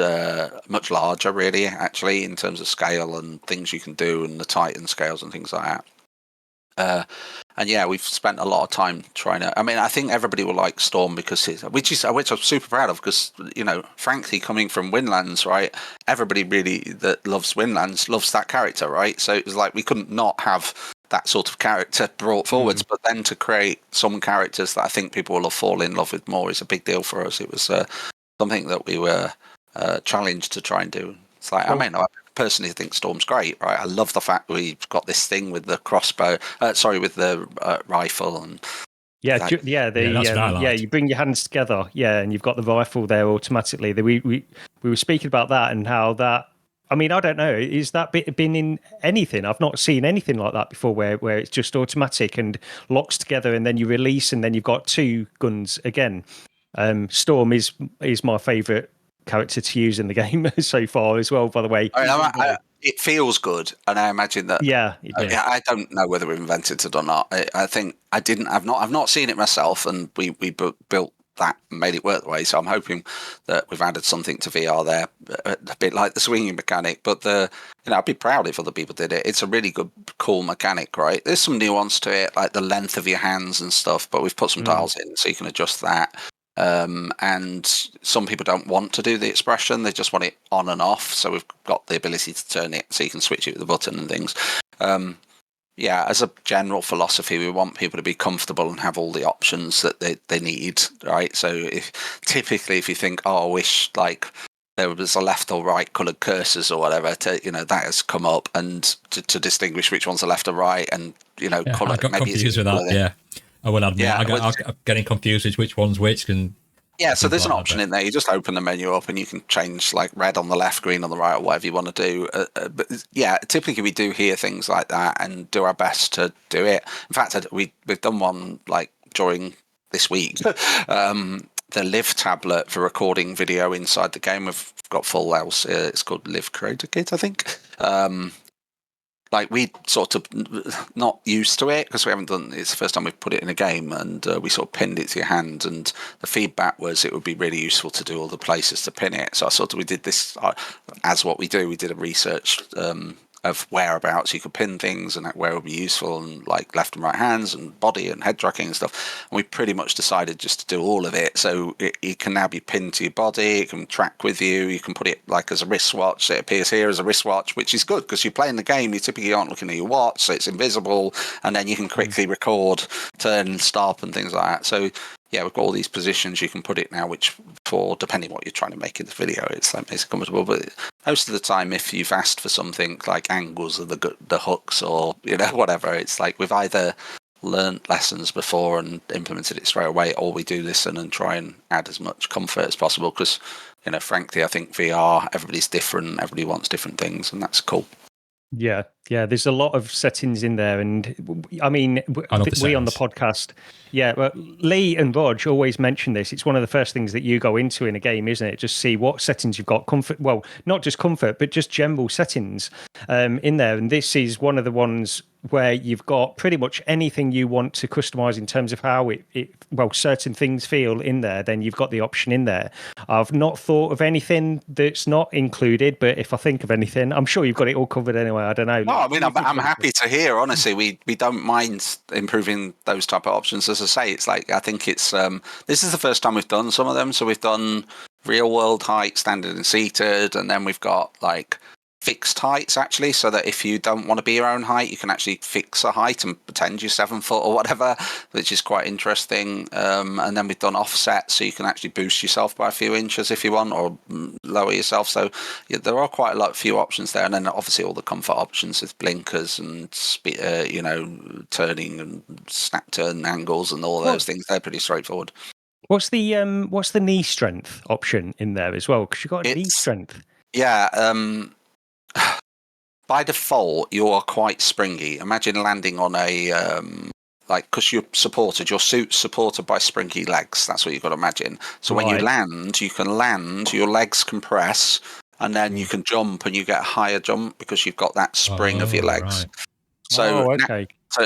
much larger, really, actually, in terms of scale and things you can do, and the Titan scales and things like that. And yeah, we've spent a lot of time trying to. I mean, I think everybody will like Storm because which I'm super proud of, because, frankly, coming from Windlands, right? Everybody really that loves Windlands loves that character, right? So it was like we couldn't not have that sort of character brought forwards, but then to create some characters that I think people will fall in love with more is a big deal for us. It was something that we were challenged to try and do. It's like, I personally think Storm's great, right? I love the fact we've got this thing with the crossbow, with the rifle, and you bring your hands together, and you've got the rifle there automatically. We were speaking about that and how that. I mean, I don't know. Is that been in anything? I've not seen anything like that before, where it's just automatic and locks together, and then you release, and then you've got two guns again. Storm is my favourite character to use in the game so far as well. By the way, it feels good, and I imagine that. I don't know whether we invented it or not. I think I've not seen it myself, and we built that made it work the way. So I'm hoping that we've added something to VR there, a bit like the swinging mechanic. But I'd be proud if other people did it. It's a really good, cool mechanic, right? There's some nuance to it, like the length of your hands and stuff. But we've put some dials in so you can adjust that. And some people don't want to do the expression; they just want it on and off. So we've got the ability to turn it so you can switch it with the button and things. As a general philosophy, we want people to be comfortable and have all the options that they need, right? So if you think, I wish, like, there was a left or right coloured cursors or whatever, that has come up, and to distinguish which one's the left or right, and colour. I got confused with that. Yeah, I will admit, I'm getting confused with which one's which. So there's an option in there. You just open the menu up and you can change, like, red on the left, green on the right, or whatever you want to do. But typically we do hear things like that and do our best to do it. In fact, we've done one, like, during this week. The Live tablet for recording video inside the game. We've got full else. It's called Live Creator Kit, I think. Like, we sort of not used to it because we haven't done. It's the first time we've put it in a game, and we sort of pinned it to your hand. And the feedback was it would be really useful to do all the places to pin it. So we did this as what we do. We did a research of whereabouts you could pin things and where it would be useful, and, like, left and right hands and body and head tracking and stuff. And we pretty much decided just to do all of it. So it can now be pinned to your body. It can track with you. You can put it, like, as a wristwatch. So it appears here as a wristwatch, which is good because you're playing the game. You typically aren't looking at your watch, so it's invisible. And then you can quickly record, turn and stop and things like that. So we've got all these positions you can put it now, which, for depending what you're trying to make in the video, it's like makes it comfortable. But most of the time, if you've asked for something like angles of the hooks or whatever, it's like we've either learned lessons before and implemented it straight away, or we do listen and try and add as much comfort as possible because, frankly, I think VR, everybody's different, everybody wants different things, and that's cool. Yeah, there's a lot of settings in there, and I mean, we on the podcast, well, Lee and Rog always mention this. It's one of the first things that you go into in a game, isn't it? Just see what settings you've got. Comfort, well, not just comfort, but just general settings in there. And this is one of the ones where you've got pretty much anything you want to customize in terms of how certain things feel in there, then you've got the option in there. I've not thought of anything that's not included, but if I think of anything, I'm sure you've got it all covered anyway. I don't know. No, I mean, I'm happy to hear, honestly. We don't mind improving those type of options. As I say, it's like, I think it's, this is the first time we've done some of them. So we've done real world height, standard and seated, and then we've got like fixed heights actually, so that if you don't want to be your own height, you can actually fix a height and pretend you're 7 foot or whatever, which is quite interesting. And then we've done offset, so you can actually boost yourself by a few inches if you want, or lower yourself. So yeah, there are quite a few options there. And then obviously all the comfort options with blinkers and turning and snap turn angles and all those things. They're pretty straightforward. What's the knee strength option in there as well? Because you've got knee strength. Yeah. By default, you are quite springy. Imagine landing on a because you're supported. Your suit's supported by springy legs. That's what you've got to imagine. So when you can land. Your legs compress, and then you can jump, and you get a higher jump because you've got that spring of your legs. Right. So,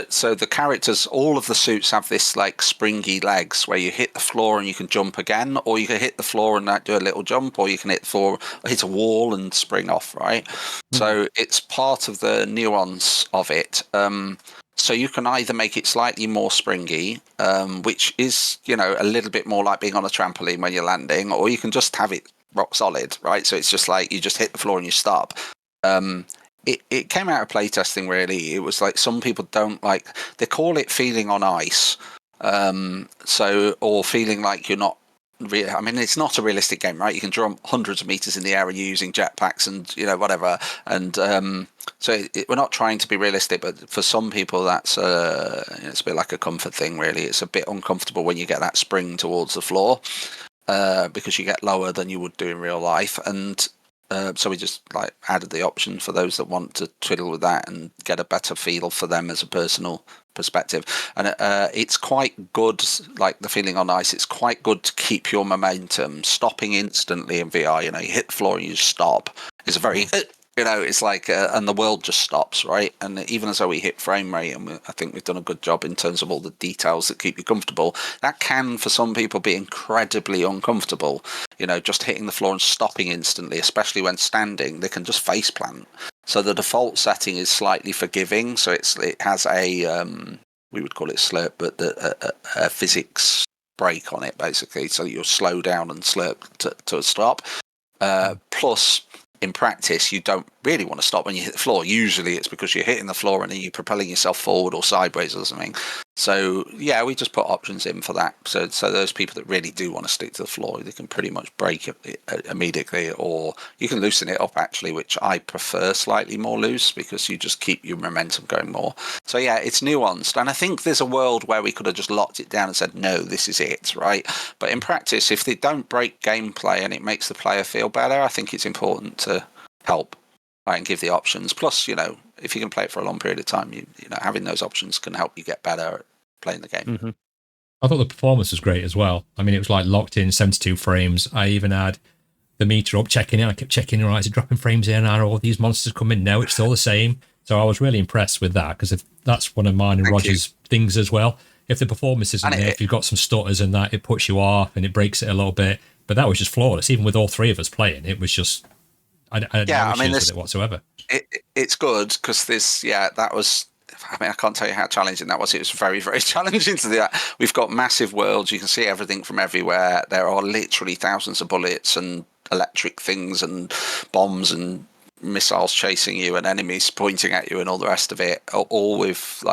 so the characters, all of the suits have this like springy legs where you hit the floor and you can jump again, or you can hit the floor and do a little jump, or you can hit the floor, hit a wall and spring off, right? Mm-hmm. So it's part of the nuance of it. So you can either make it slightly more springy, which is, a little bit more like being on a trampoline when you're landing, or you can just have it rock solid, right? So it's just like you just hit the floor and you stop. It came out of playtesting, really. It was like some people don't like, they call it feeling on ice. Or feeling like you're not I mean, it's not a realistic game, right? You can jump hundreds of meters in the air and you're using jetpacks and, whatever. And we're not trying to be realistic, but for some people, that's it's a bit like a comfort thing, really. It's a bit uncomfortable when you get that spring towards the floor because you get lower than you would do in real life. And so we just added the option for those that want to twiddle with that and get a better feel for them as a personal perspective. And it's quite good, like the feeling on ice, it's quite good to keep your momentum. Stopping instantly in VR, you hit the floor and you stop. It's a very... it's like, and the world just stops, right? And even as though we hit frame rate, and I think we've done a good job in terms of all the details that keep you comfortable, that can, for some people, be incredibly uncomfortable. Just hitting the floor and stopping instantly, especially when standing, they can just face plant. So the default setting is slightly forgiving. So it has a, we would call it slurp, but a physics break on it, basically. So you'll slow down and slurp to a stop. Plus, in practice, you don't really want to stop when you hit the floor. Usually it's because you're hitting the floor and then you're propelling yourself forward or sideways or something. So, yeah, we just put options in for that. So those people that really do want to stick to the floor, they can pretty much break it immediately, or you can loosen it up, actually, which I prefer slightly more loose because you just keep your momentum going more. So, yeah, it's nuanced. And I think there's a world where we could have just locked it down and said, no, this is it, right? But in practice, if they don't break gameplay and it makes the player feel better, I think it's important to help and give the options. Plus, if you can play it for a long period of time, having those options can help you get better at playing the game. Mm-hmm. I thought the performance was great as well. I mean, it was locked in 72 frames. I even had the meter up, checking in. I kept checking, right, is it dropping frames in? Are all these monsters coming? No, it's still the same. So I was really impressed with that, because if that's one of mine and Roger's things as well. If the performance isn't there, if you've got some stutters and that, it puts you off and it breaks it a little bit. But that was just flawless. Even with all three of us playing, it was just... I had no issues with it whatsoever. It's good because that was... I mean, I can't tell you how challenging that was. It was very, very challenging to do that. We've got massive worlds. You can see everything from everywhere. There are literally thousands of bullets and electric things and bombs and missiles chasing you and enemies pointing at you and all the rest of it. All with,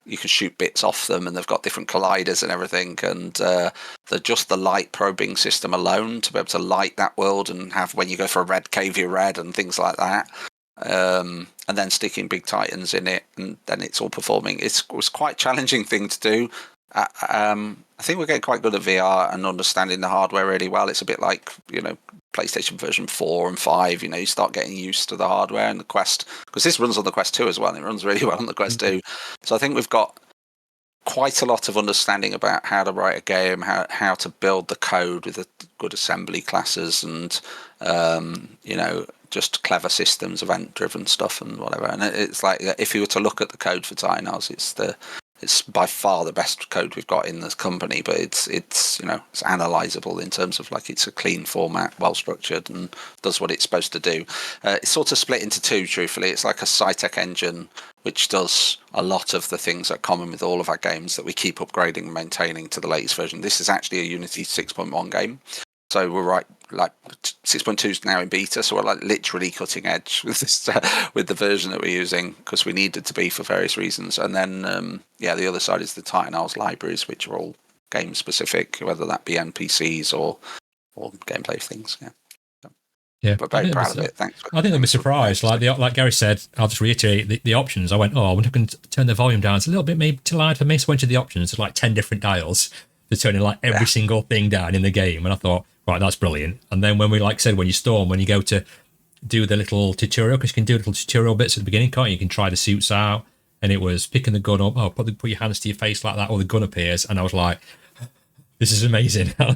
you can shoot bits off them, and they've got different colliders and everything. And just the light probing system alone to be able to light that world and have, when you go for a red cave, you're red and things like that. and then sticking big Titans in it, and then it's all performing. It was quite a challenging thing to do. I think we're getting quite good at VR and understanding the hardware really well. It's a bit like, PlayStation version 4 and 5, you start getting used to the hardware and the Quest, because this runs on the Quest 2 as well, and it runs really well on the Quest 2. So I think we've got quite a lot of understanding about how to write a game, how to build the code with a good assembly classes, and just clever systems, event-driven stuff, and whatever. And it's like, if you were to look at the code for Tynars, it's by far the best code we've got in this company. But it's analyzable in terms of it's a clean format, well structured, and does what it's supposed to do. It's sort of split into two. Truthfully, it's like a Psytec engine, which does a lot of the things that are common with all of our games that we keep upgrading and maintaining to the latest version. This is actually a Unity 6.1 game. So we're 6.2 is now in beta, so we're literally cutting edge with this, with the version that we're using, because we needed to be for various reasons. And then, the other side is the Titans libraries, which are all game specific, whether that be NPCs or gameplay things. Yeah, but very proud of it. Thanks. I think they'll be surprised. Like Gary said, I'll just reiterate the options. I went, I wonder if I can turn the volume down. It's a little bit maybe too loud for me. So I went to the options. There's 10 different dials to turn every single thing down in the game. And I thought, right, that's brilliant. And then when we when you go to do the little tutorial, because you can do little tutorial bits at the beginning, can't you? You can try the suits out, and it was picking the gun up. Put your hands to your face like that, or the gun appears, and I was like, this is amazing. I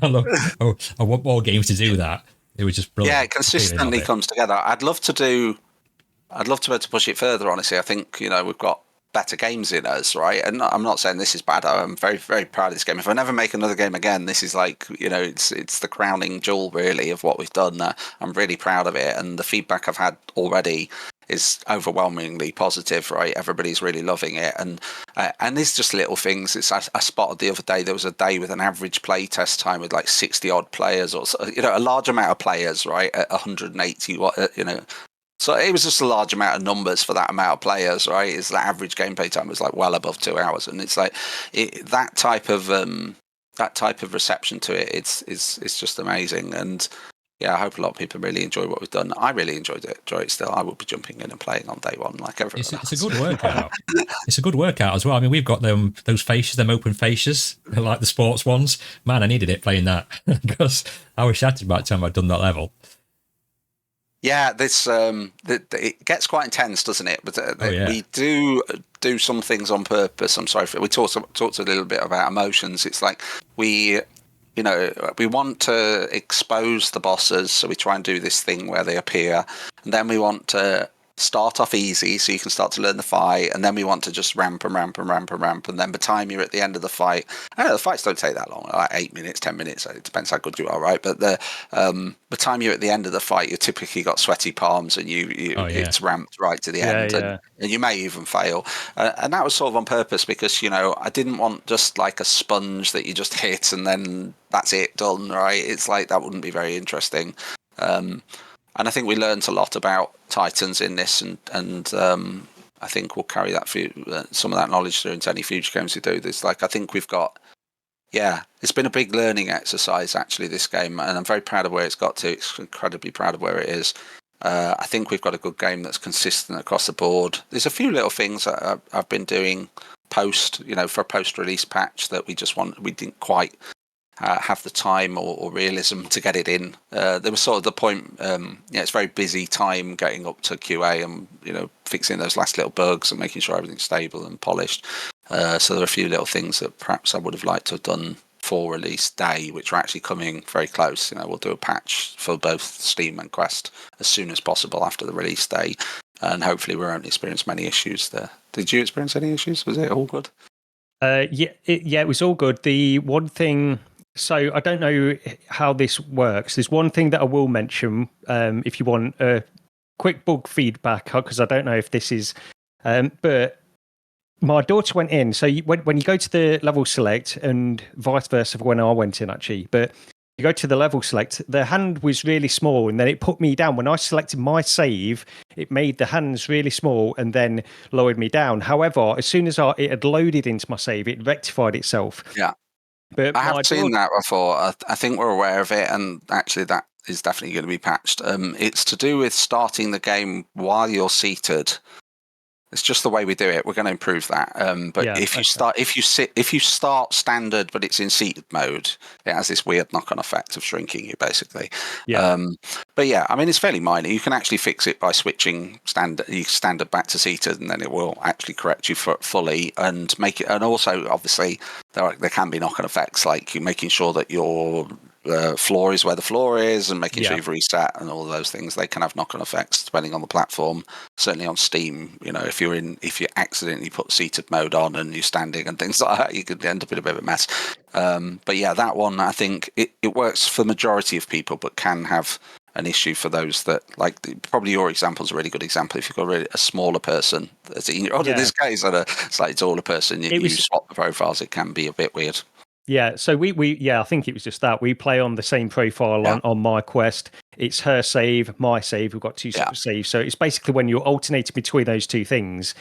want more games to do that. It was just brilliant. Yeah, it consistently comes together. I'd love to be able to push it further. Honestly, I think we've got better games in us, right? And I'm not saying this is bad. I'm very, very proud of this game. If I never make another game again, this is it's the crowning jewel really of what we've done. I'm really proud of it, and the feedback I've had already is overwhelmingly positive, right? Everybody's really loving it, and there's just little things. I spotted the other day, there was a day with an average play test time with 60 odd players, or a large amount of players, right, at 180 So it was just a large amount of numbers for that amount of players, right? Is the average gameplay time was well above 2 hours, and it's that type of reception to it. It's just amazing, and I hope a lot of people really enjoy what we've done. I really enjoy it still. I will be jumping in and playing on day one like everyone else. It's a good workout. It's a good workout as well. I mean, we've got those fascias, them open fascias, like the sports ones. Man, I needed it playing that because I was shattered by the time I'd done that level. Yeah, this it gets quite intense, doesn't it? But we do some things on purpose. I'm sorry, we talked a little bit about emotions. It's we want to expose the bosses, so we try and do this thing where they appear, and then we want to start off easy so you can start to learn the fight, and then we want to just ramp, and then by the time you're at the end of the fight, the fights don't take that long, 8 minutes, 10 minutes, it depends how good you are, right? But the time you're at the end of the fight, you typically got sweaty palms, and it's ramped right to the end, and you may even fail, and that was sort of on purpose, because I didn't want just a sponge that you just hit and then that's it, done, right? It's that wouldn't be very interesting. And I think we learned a lot about Titans in this, and I think we'll carry that some of that knowledge through into any future games we do. There's I think we've got, it's been a big learning exercise actually, this game, and I'm very proud of where it's got to. It's incredibly proud of where it is. I think we've got a good game that's consistent across the board. There's a few little things that I've been doing for a post-release patch that we didn't quite have the time or realism to get it in. There was sort of the point, it's very busy time getting up to QA and fixing those last little bugs and making sure everything's stable and polished. So there are a few little things that perhaps I would have liked to have done for release day, which are actually coming very close. We'll do a patch for both Steam and Quest as soon as possible after the release day, and hopefully we won't experience many issues there. Did you experience any issues? Was it all good? It was all good. The one thing, so I don't know how this works. There's one thing that I will mention, if you want a quick bug feedback, because I don't know if this is, but my daughter went in. So when you go to the level select, and vice versa for when I went in actually, but you go to the level select, the hand was really small, and then it put me down. When I selected my save, it made the hands really small and then lowered me down. However, as soon as it had loaded into my save, it rectified itself. Yeah. But I have seen that before. I think we're aware of it, and actually that is definitely going to be patched. It's to do with starting the game while you're seated. It's just the way we do it. We're going to improve that. But if you start standard, but it's in seated mode, it has this weird knock-on effect of shrinking you, basically. Yeah. But yeah, I mean, it's fairly minor. You can actually fix it by switching standard back to seated, and then it will actually correct you fully and make it. And also, obviously, there can be knock-on effects, like you making sure that your floor is where the floor is, and making sure you've reset, and all of those things. They can have knock-on effects depending on the platform. Certainly on Steam, if you accidentally put seated mode on and you're standing and things like that, you could end up in a bit of a mess. But yeah, that one, I think it works for the majority of people, but can have an issue for those that, like, probably your example is a really good example. If you've got a smaller person, as in this case, and a slightly taller person, you swap the profiles, it can be a bit weird. Yeah, so we I think it was just that we play on the same profile on my Quest. It's her save, my save. We've got two separate saves, so it's basically when you're alternating between those two things,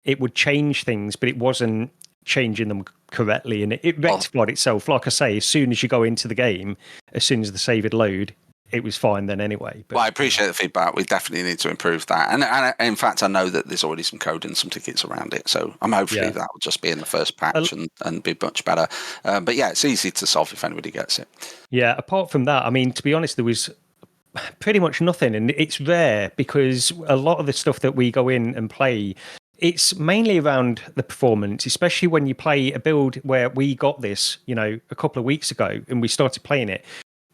it would change things, but it wasn't changing them correctly, and it rectified itself. Like I say, as soon as you go into the game, as soon as the save would load, it was fine then anyway. But, well, I appreciate the feedback. We definitely need to improve that. And in fact, I know that there's already some code and some tickets around it. So I'm hopefully that will just be in the first patch and be much better. But yeah, it's easy to solve if anybody gets it. Yeah, apart from that, I mean, to be honest, there was pretty much nothing. And it's rare because a lot of the stuff that we go in and play, it's mainly around the performance, especially when you play a build where we got this, a couple of weeks ago and we started playing it.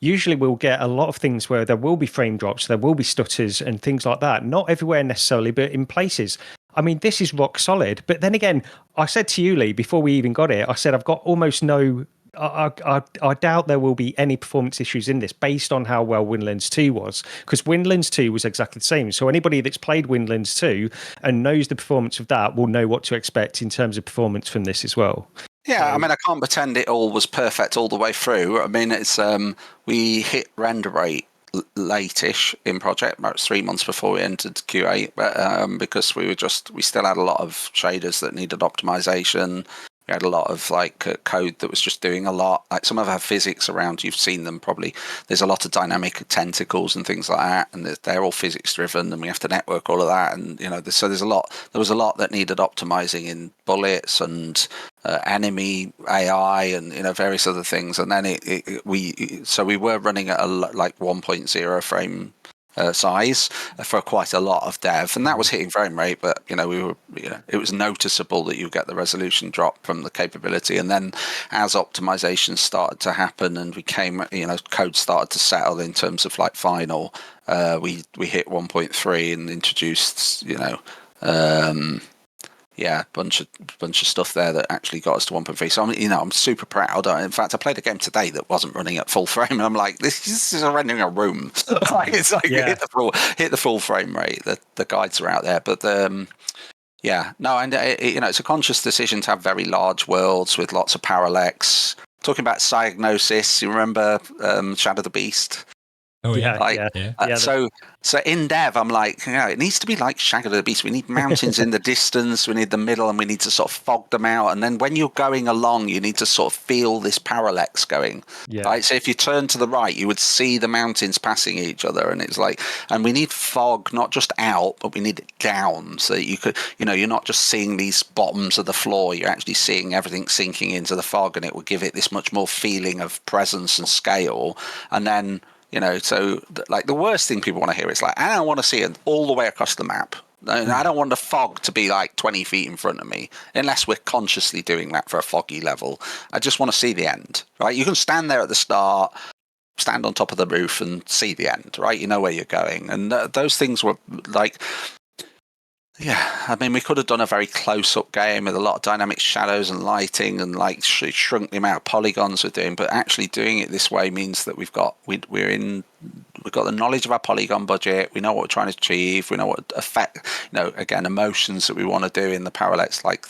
Usually we'll get a lot of things where there will be frame drops, there will be stutters and things like that. Not everywhere necessarily, but in places. I mean, this is rock solid. But then again, I said to you, Lee, before we even got it, I said I've got almost no... I doubt there will be any performance issues in this based on how well Windlands 2 was, because Windlands 2 was exactly the same. So anybody that's played Windlands 2 and knows the performance of that will know what to expect in terms of performance from this as well. Yeah, I mean, I can't pretend it all was perfect all the way through. I mean, it's we hit render rate late-ish in project, about 3 months before we entered Q8, but because we still had a lot of shaders that needed optimization. We had a lot of code that was just doing a lot. Like some of our physics around, you've seen them probably. There's a lot of dynamic tentacles and things like that, and they're all physics driven, and we have to network all of that. And so there's a lot. There was a lot that needed optimizing in bullets and enemy AI and various other things. And then we were running at a 1.0 frame size for quite a lot of dev, and that was hitting frame rate, but it was noticeable that you get the resolution drop from the capability. And then as optimization started to happen and code started to settle in terms of final, we hit 1.3 and introduced bunch of stuff there that actually got us to 1.3. So I'm super proud. In fact, I played a game today that wasn't running at full frame, and I'm like, this is rendering a room. It's like hit the full frame rate. The guides are out there, but it's a conscious decision to have very large worlds with lots of parallax. Talking about Psygnosis, you remember Shadow the Beast? Oh yeah, So in dev, I'm like, it needs to be like Shadow the Beast. We need mountains in the distance, we need the middle, and we need to sort of fog them out. And then when you're going along, you need to sort of feel this parallax going. Yeah. Right. So if you turn to the right, you would see the mountains passing each other, and it's like, and we need fog not just out, but we need it down, so that you could, you're not just seeing these bottoms of the floor. You're actually seeing everything sinking into the fog, and it will give it this much more feeling of presence and scale. And then. So the worst thing people want to hear is I don't want to see it all the way across the map. I don't want the fog to be 20 feet in front of me, unless we're consciously doing that for a foggy level. I just want to see the end, right? You can stand there at the start, stand on top of the roof and see the end, right? You know where you're going. And those things were I mean, we could have done a very close-up game with a lot of dynamic shadows and lighting and shrunk the amount of polygons we're doing. But actually doing it this way means that we've got the knowledge of our polygon budget. We know what we're trying to achieve. We know what effect, again, emotions that we want to do in the parallax, like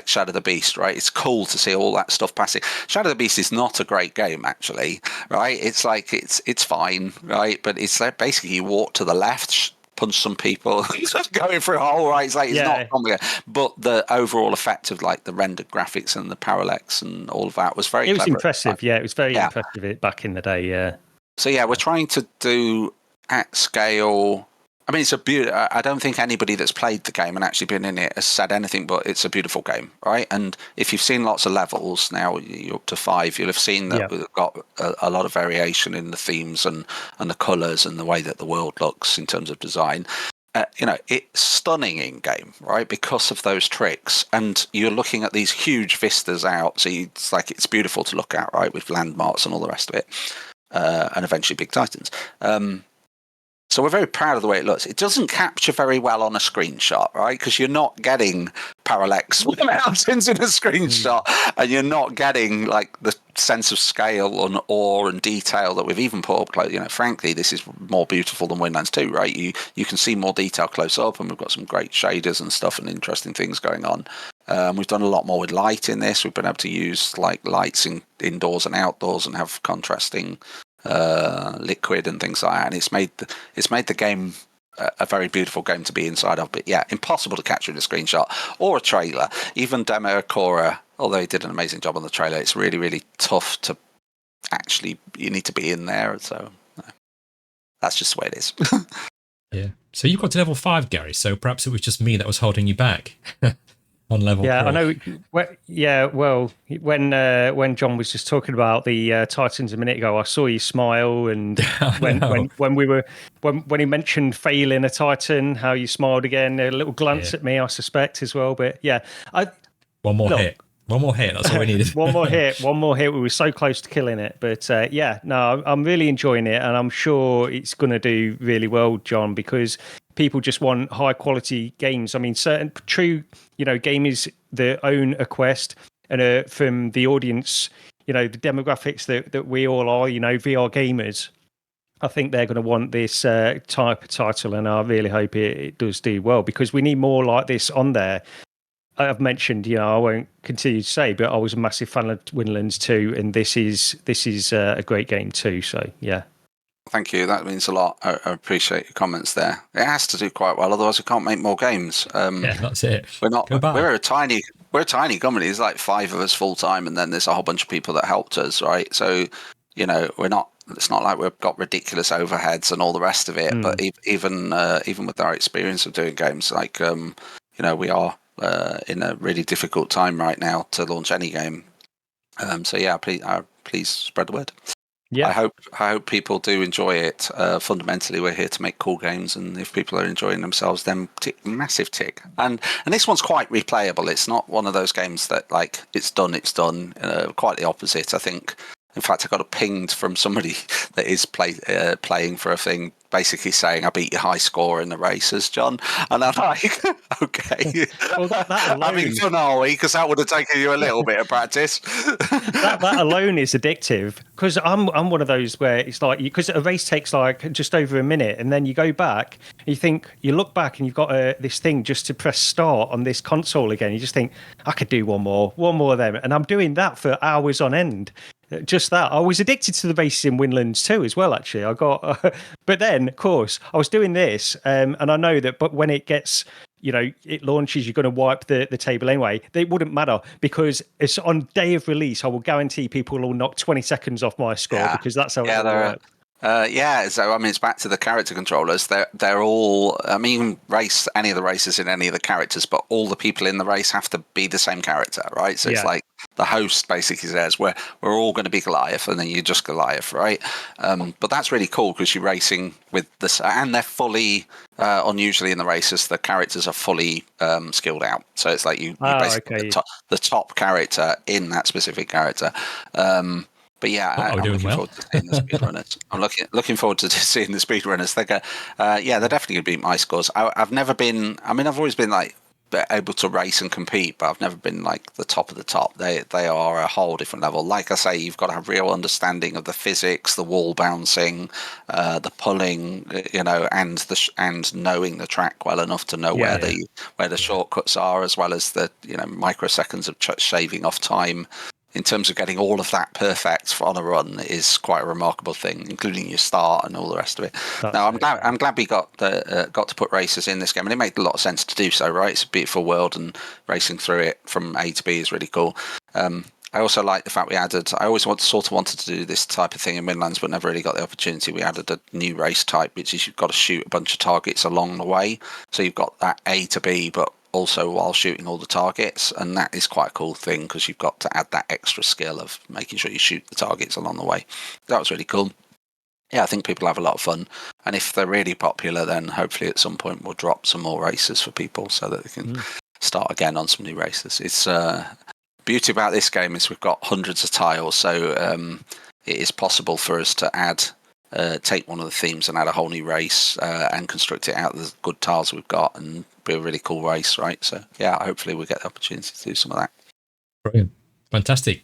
Shadow the Beast, right? It's cool to see all that stuff passing. Shadow the Beast is not a great game, actually, right? It's it's fine, right? But it's basically you walk to the left, punch some people, going through a hole, right? It's not complicated. But the overall effect of the rendered graphics and the parallax and all of that was very clever. Impressive. Yeah, it was very impressive back in the day, yeah. So yeah, we're trying to do at scale. I mean, it's a beautiful. I don't think anybody that's played the game and actually been in it has said anything but it's a beautiful game, right? And if you've seen lots of levels, now you're up to 5, you'll have seen that we've got a lot of variation in the themes and the colours and the way that the world looks in terms of design. It's stunning in game, right? Because of those tricks, and you're looking at these huge vistas out, so it's beautiful to look at, right? With landmarks and all the rest of it, and eventually big titans. So we're very proud of the way it looks. It doesn't capture very well on a screenshot, right? Because you're not getting parallax mountains in a screenshot, and you're not getting like the sense of scale and awe and detail that we've even put up close. Frankly, this is more beautiful than Windlands 2, right? You can see more detail close up, and we've got some great shaders and stuff and interesting things going on. We've done a lot more with light in this. We've been able to use like lights indoors and outdoors and have contrasting liquid and things like that, and it's made the game a very beautiful game to be inside of. But yeah, impossible to capture in a screenshot or a trailer. Even Demo Cora, although he did an amazing job on the trailer, it's really, really tough to actually. You need to be in there, so that's just the way it is. Yeah. So you got to level 5, Gary. So perhaps it was just me that was holding you back. On level 4. I know. Well, when John was just talking about the Titans a minute ago, I saw you smile, and when he mentioned failing a Titan, how you smiled again, a little glance at me, I suspect as well. But yeah, one more hit. That's all we needed. one more hit. We were so close to killing it, but I'm really enjoying it, and I'm sure it's going to do really well, John, because people just want high quality games. I mean, certain true, gamers that own a Quest, and from the audience, the demographics that we all are, VR gamers, I think they're going to want this type of title, and I really hope it does do well, because we need more like this on there. I've mentioned, I won't continue to say, but I was a massive fan of Windlands 2, and this is a great game too. So yeah. Thank you. That means a lot. I appreciate your comments there. It has to do quite well, otherwise we can't make more games. That's it. We're a tiny company. There's like 5 of us full time, and then there's a whole bunch of people that helped us, right? So, we're not. It's not like we've got ridiculous overheads and all the rest of it. But even with our experience of doing games, like we are in a really difficult time right now to launch any game. So yeah, please spread the word. Yeah, I hope people do enjoy it. Fundamentally, we're here to make cool games, and if people are enjoying themselves, then massive tick. And this one's quite replayable. It's not one of those games that like it's done. Quite the opposite, I think. In fact, I got a pinged from somebody that is playing for a thing, basically saying, "I beat your high score in the races, John." And I'm like, "Okay, well, that alone, having fun, are we? Because that would have taken you a little bit of practice." that alone is addictive, because I'm one of those where it's like, because a race takes like just over a minute, and then you go back, and you look back, and you've got this thing just to press start on this console again. You just think, I could do one more of them, and I'm doing that for hours on end. Just that. I was addicted to the races in Windlands 2 as well, actually. I got, but then, of course, I was doing this, and I know that, but when it gets, it launches, you're going to wipe the table anyway. It wouldn't matter, because it's on day of release. I will guarantee people will knock 20 seconds off my score, because that's how it works. So I mean, it's back to the character controllers. They're all. I mean, you can race any of the races in any of the characters, but all the people in the race have to be the same character, right? So it's like the host basically says, we're all going to be Goliath, and then you're just Goliath, right? But that's really cool, because you're racing with this, and they're fully. Unusually in the races, the characters are fully skilled out. So it's like you basically the top character in that specific character. But yeah, I'm looking forward to seeing the speedrunners. I'm looking forward to seeing the speedrunners. They're definitely going to beat my scores. I've never been. I mean, I've always been like able to race and compete, but I've never been like the top of the top. They are a whole different level. Like I say, you've got to have real understanding of the physics, the wall bouncing, the pulling, and knowing the track well enough to know where the shortcuts are, as well as the microseconds of shaving off time. In terms of getting all of that perfect on a run is quite a remarkable thing, including your start and all the rest of it. I'm glad we got to put races in this game, and it made a lot of sense to do so, right? It's a beautiful world, and racing through it from A to B is really cool. I also like the fact we added. I always wanted to do this type of thing in Midlands, but never really got the opportunity. We added a new race type, which is you've got to shoot a bunch of targets along the way. So you've got that A to B, but also while shooting all the targets, and that is quite a cool thing because you've got to add that extra skill of making sure you shoot the targets along the way. That was really cool. Yeah, I think people have a lot of fun, and if they're really popular, then hopefully at some point we'll drop some more races for people so that they can start again on some new races. It's beauty about this game is we've got hundreds of tiles, so it is possible for us to add take one of the themes and add a whole new race and construct it out of the good tiles we've got and be a really cool race, right? So yeah, hopefully we'll get the opportunity to do some of that. Brilliant. Fantastic.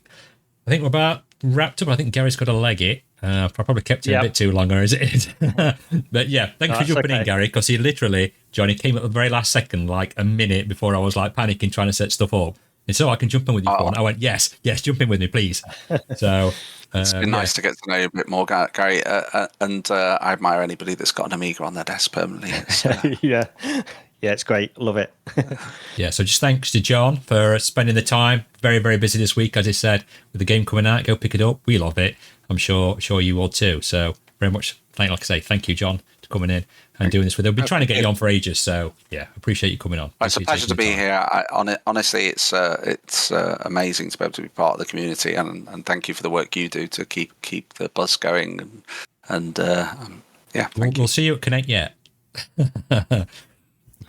I think we're about wrapped up. I think Gary's got to leg it. I probably kept it a bit too longer as it is. But yeah, thanks for jumping in, Gary, because Johnny came at the very last second, like a minute before I was like panicking trying to set stuff up. And so I can jump in with you for one. I went, yes, jump in with me, please. So it's been nice to get to know you a bit more, Gary. And I admire anybody that's got an Amiga on their desk permanently. Yeah, it's great. Love it. Yeah, so just thanks to John for spending the time. Very, very busy this week, as I said, with the game coming out. Go pick it up. We love it. I'm sure you will too. So very much, like I say, thank you, John, for coming in and doing this with us. We've been trying to get you on for ages, so yeah, appreciate you coming on. It's a pleasure to be here. Honestly, it's amazing to be able to be part of the community, and thank you for the work you do to keep the buzz going. And yeah, we'll see you at Connect Yet.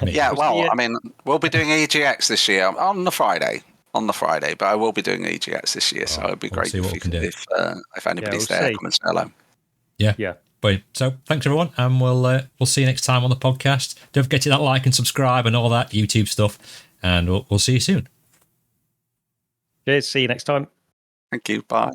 Yeah, well, I mean, we'll be doing EGX this year on the Friday, but I will be doing EGX this year, so it'd be great if anybody's there, come and say hello. Yeah. But so thanks everyone, and we'll see you next time on the podcast. Don't forget to hit that like and subscribe and all that YouTube stuff, and we'll see you soon. Cheers. See you next time. Thank you. Bye.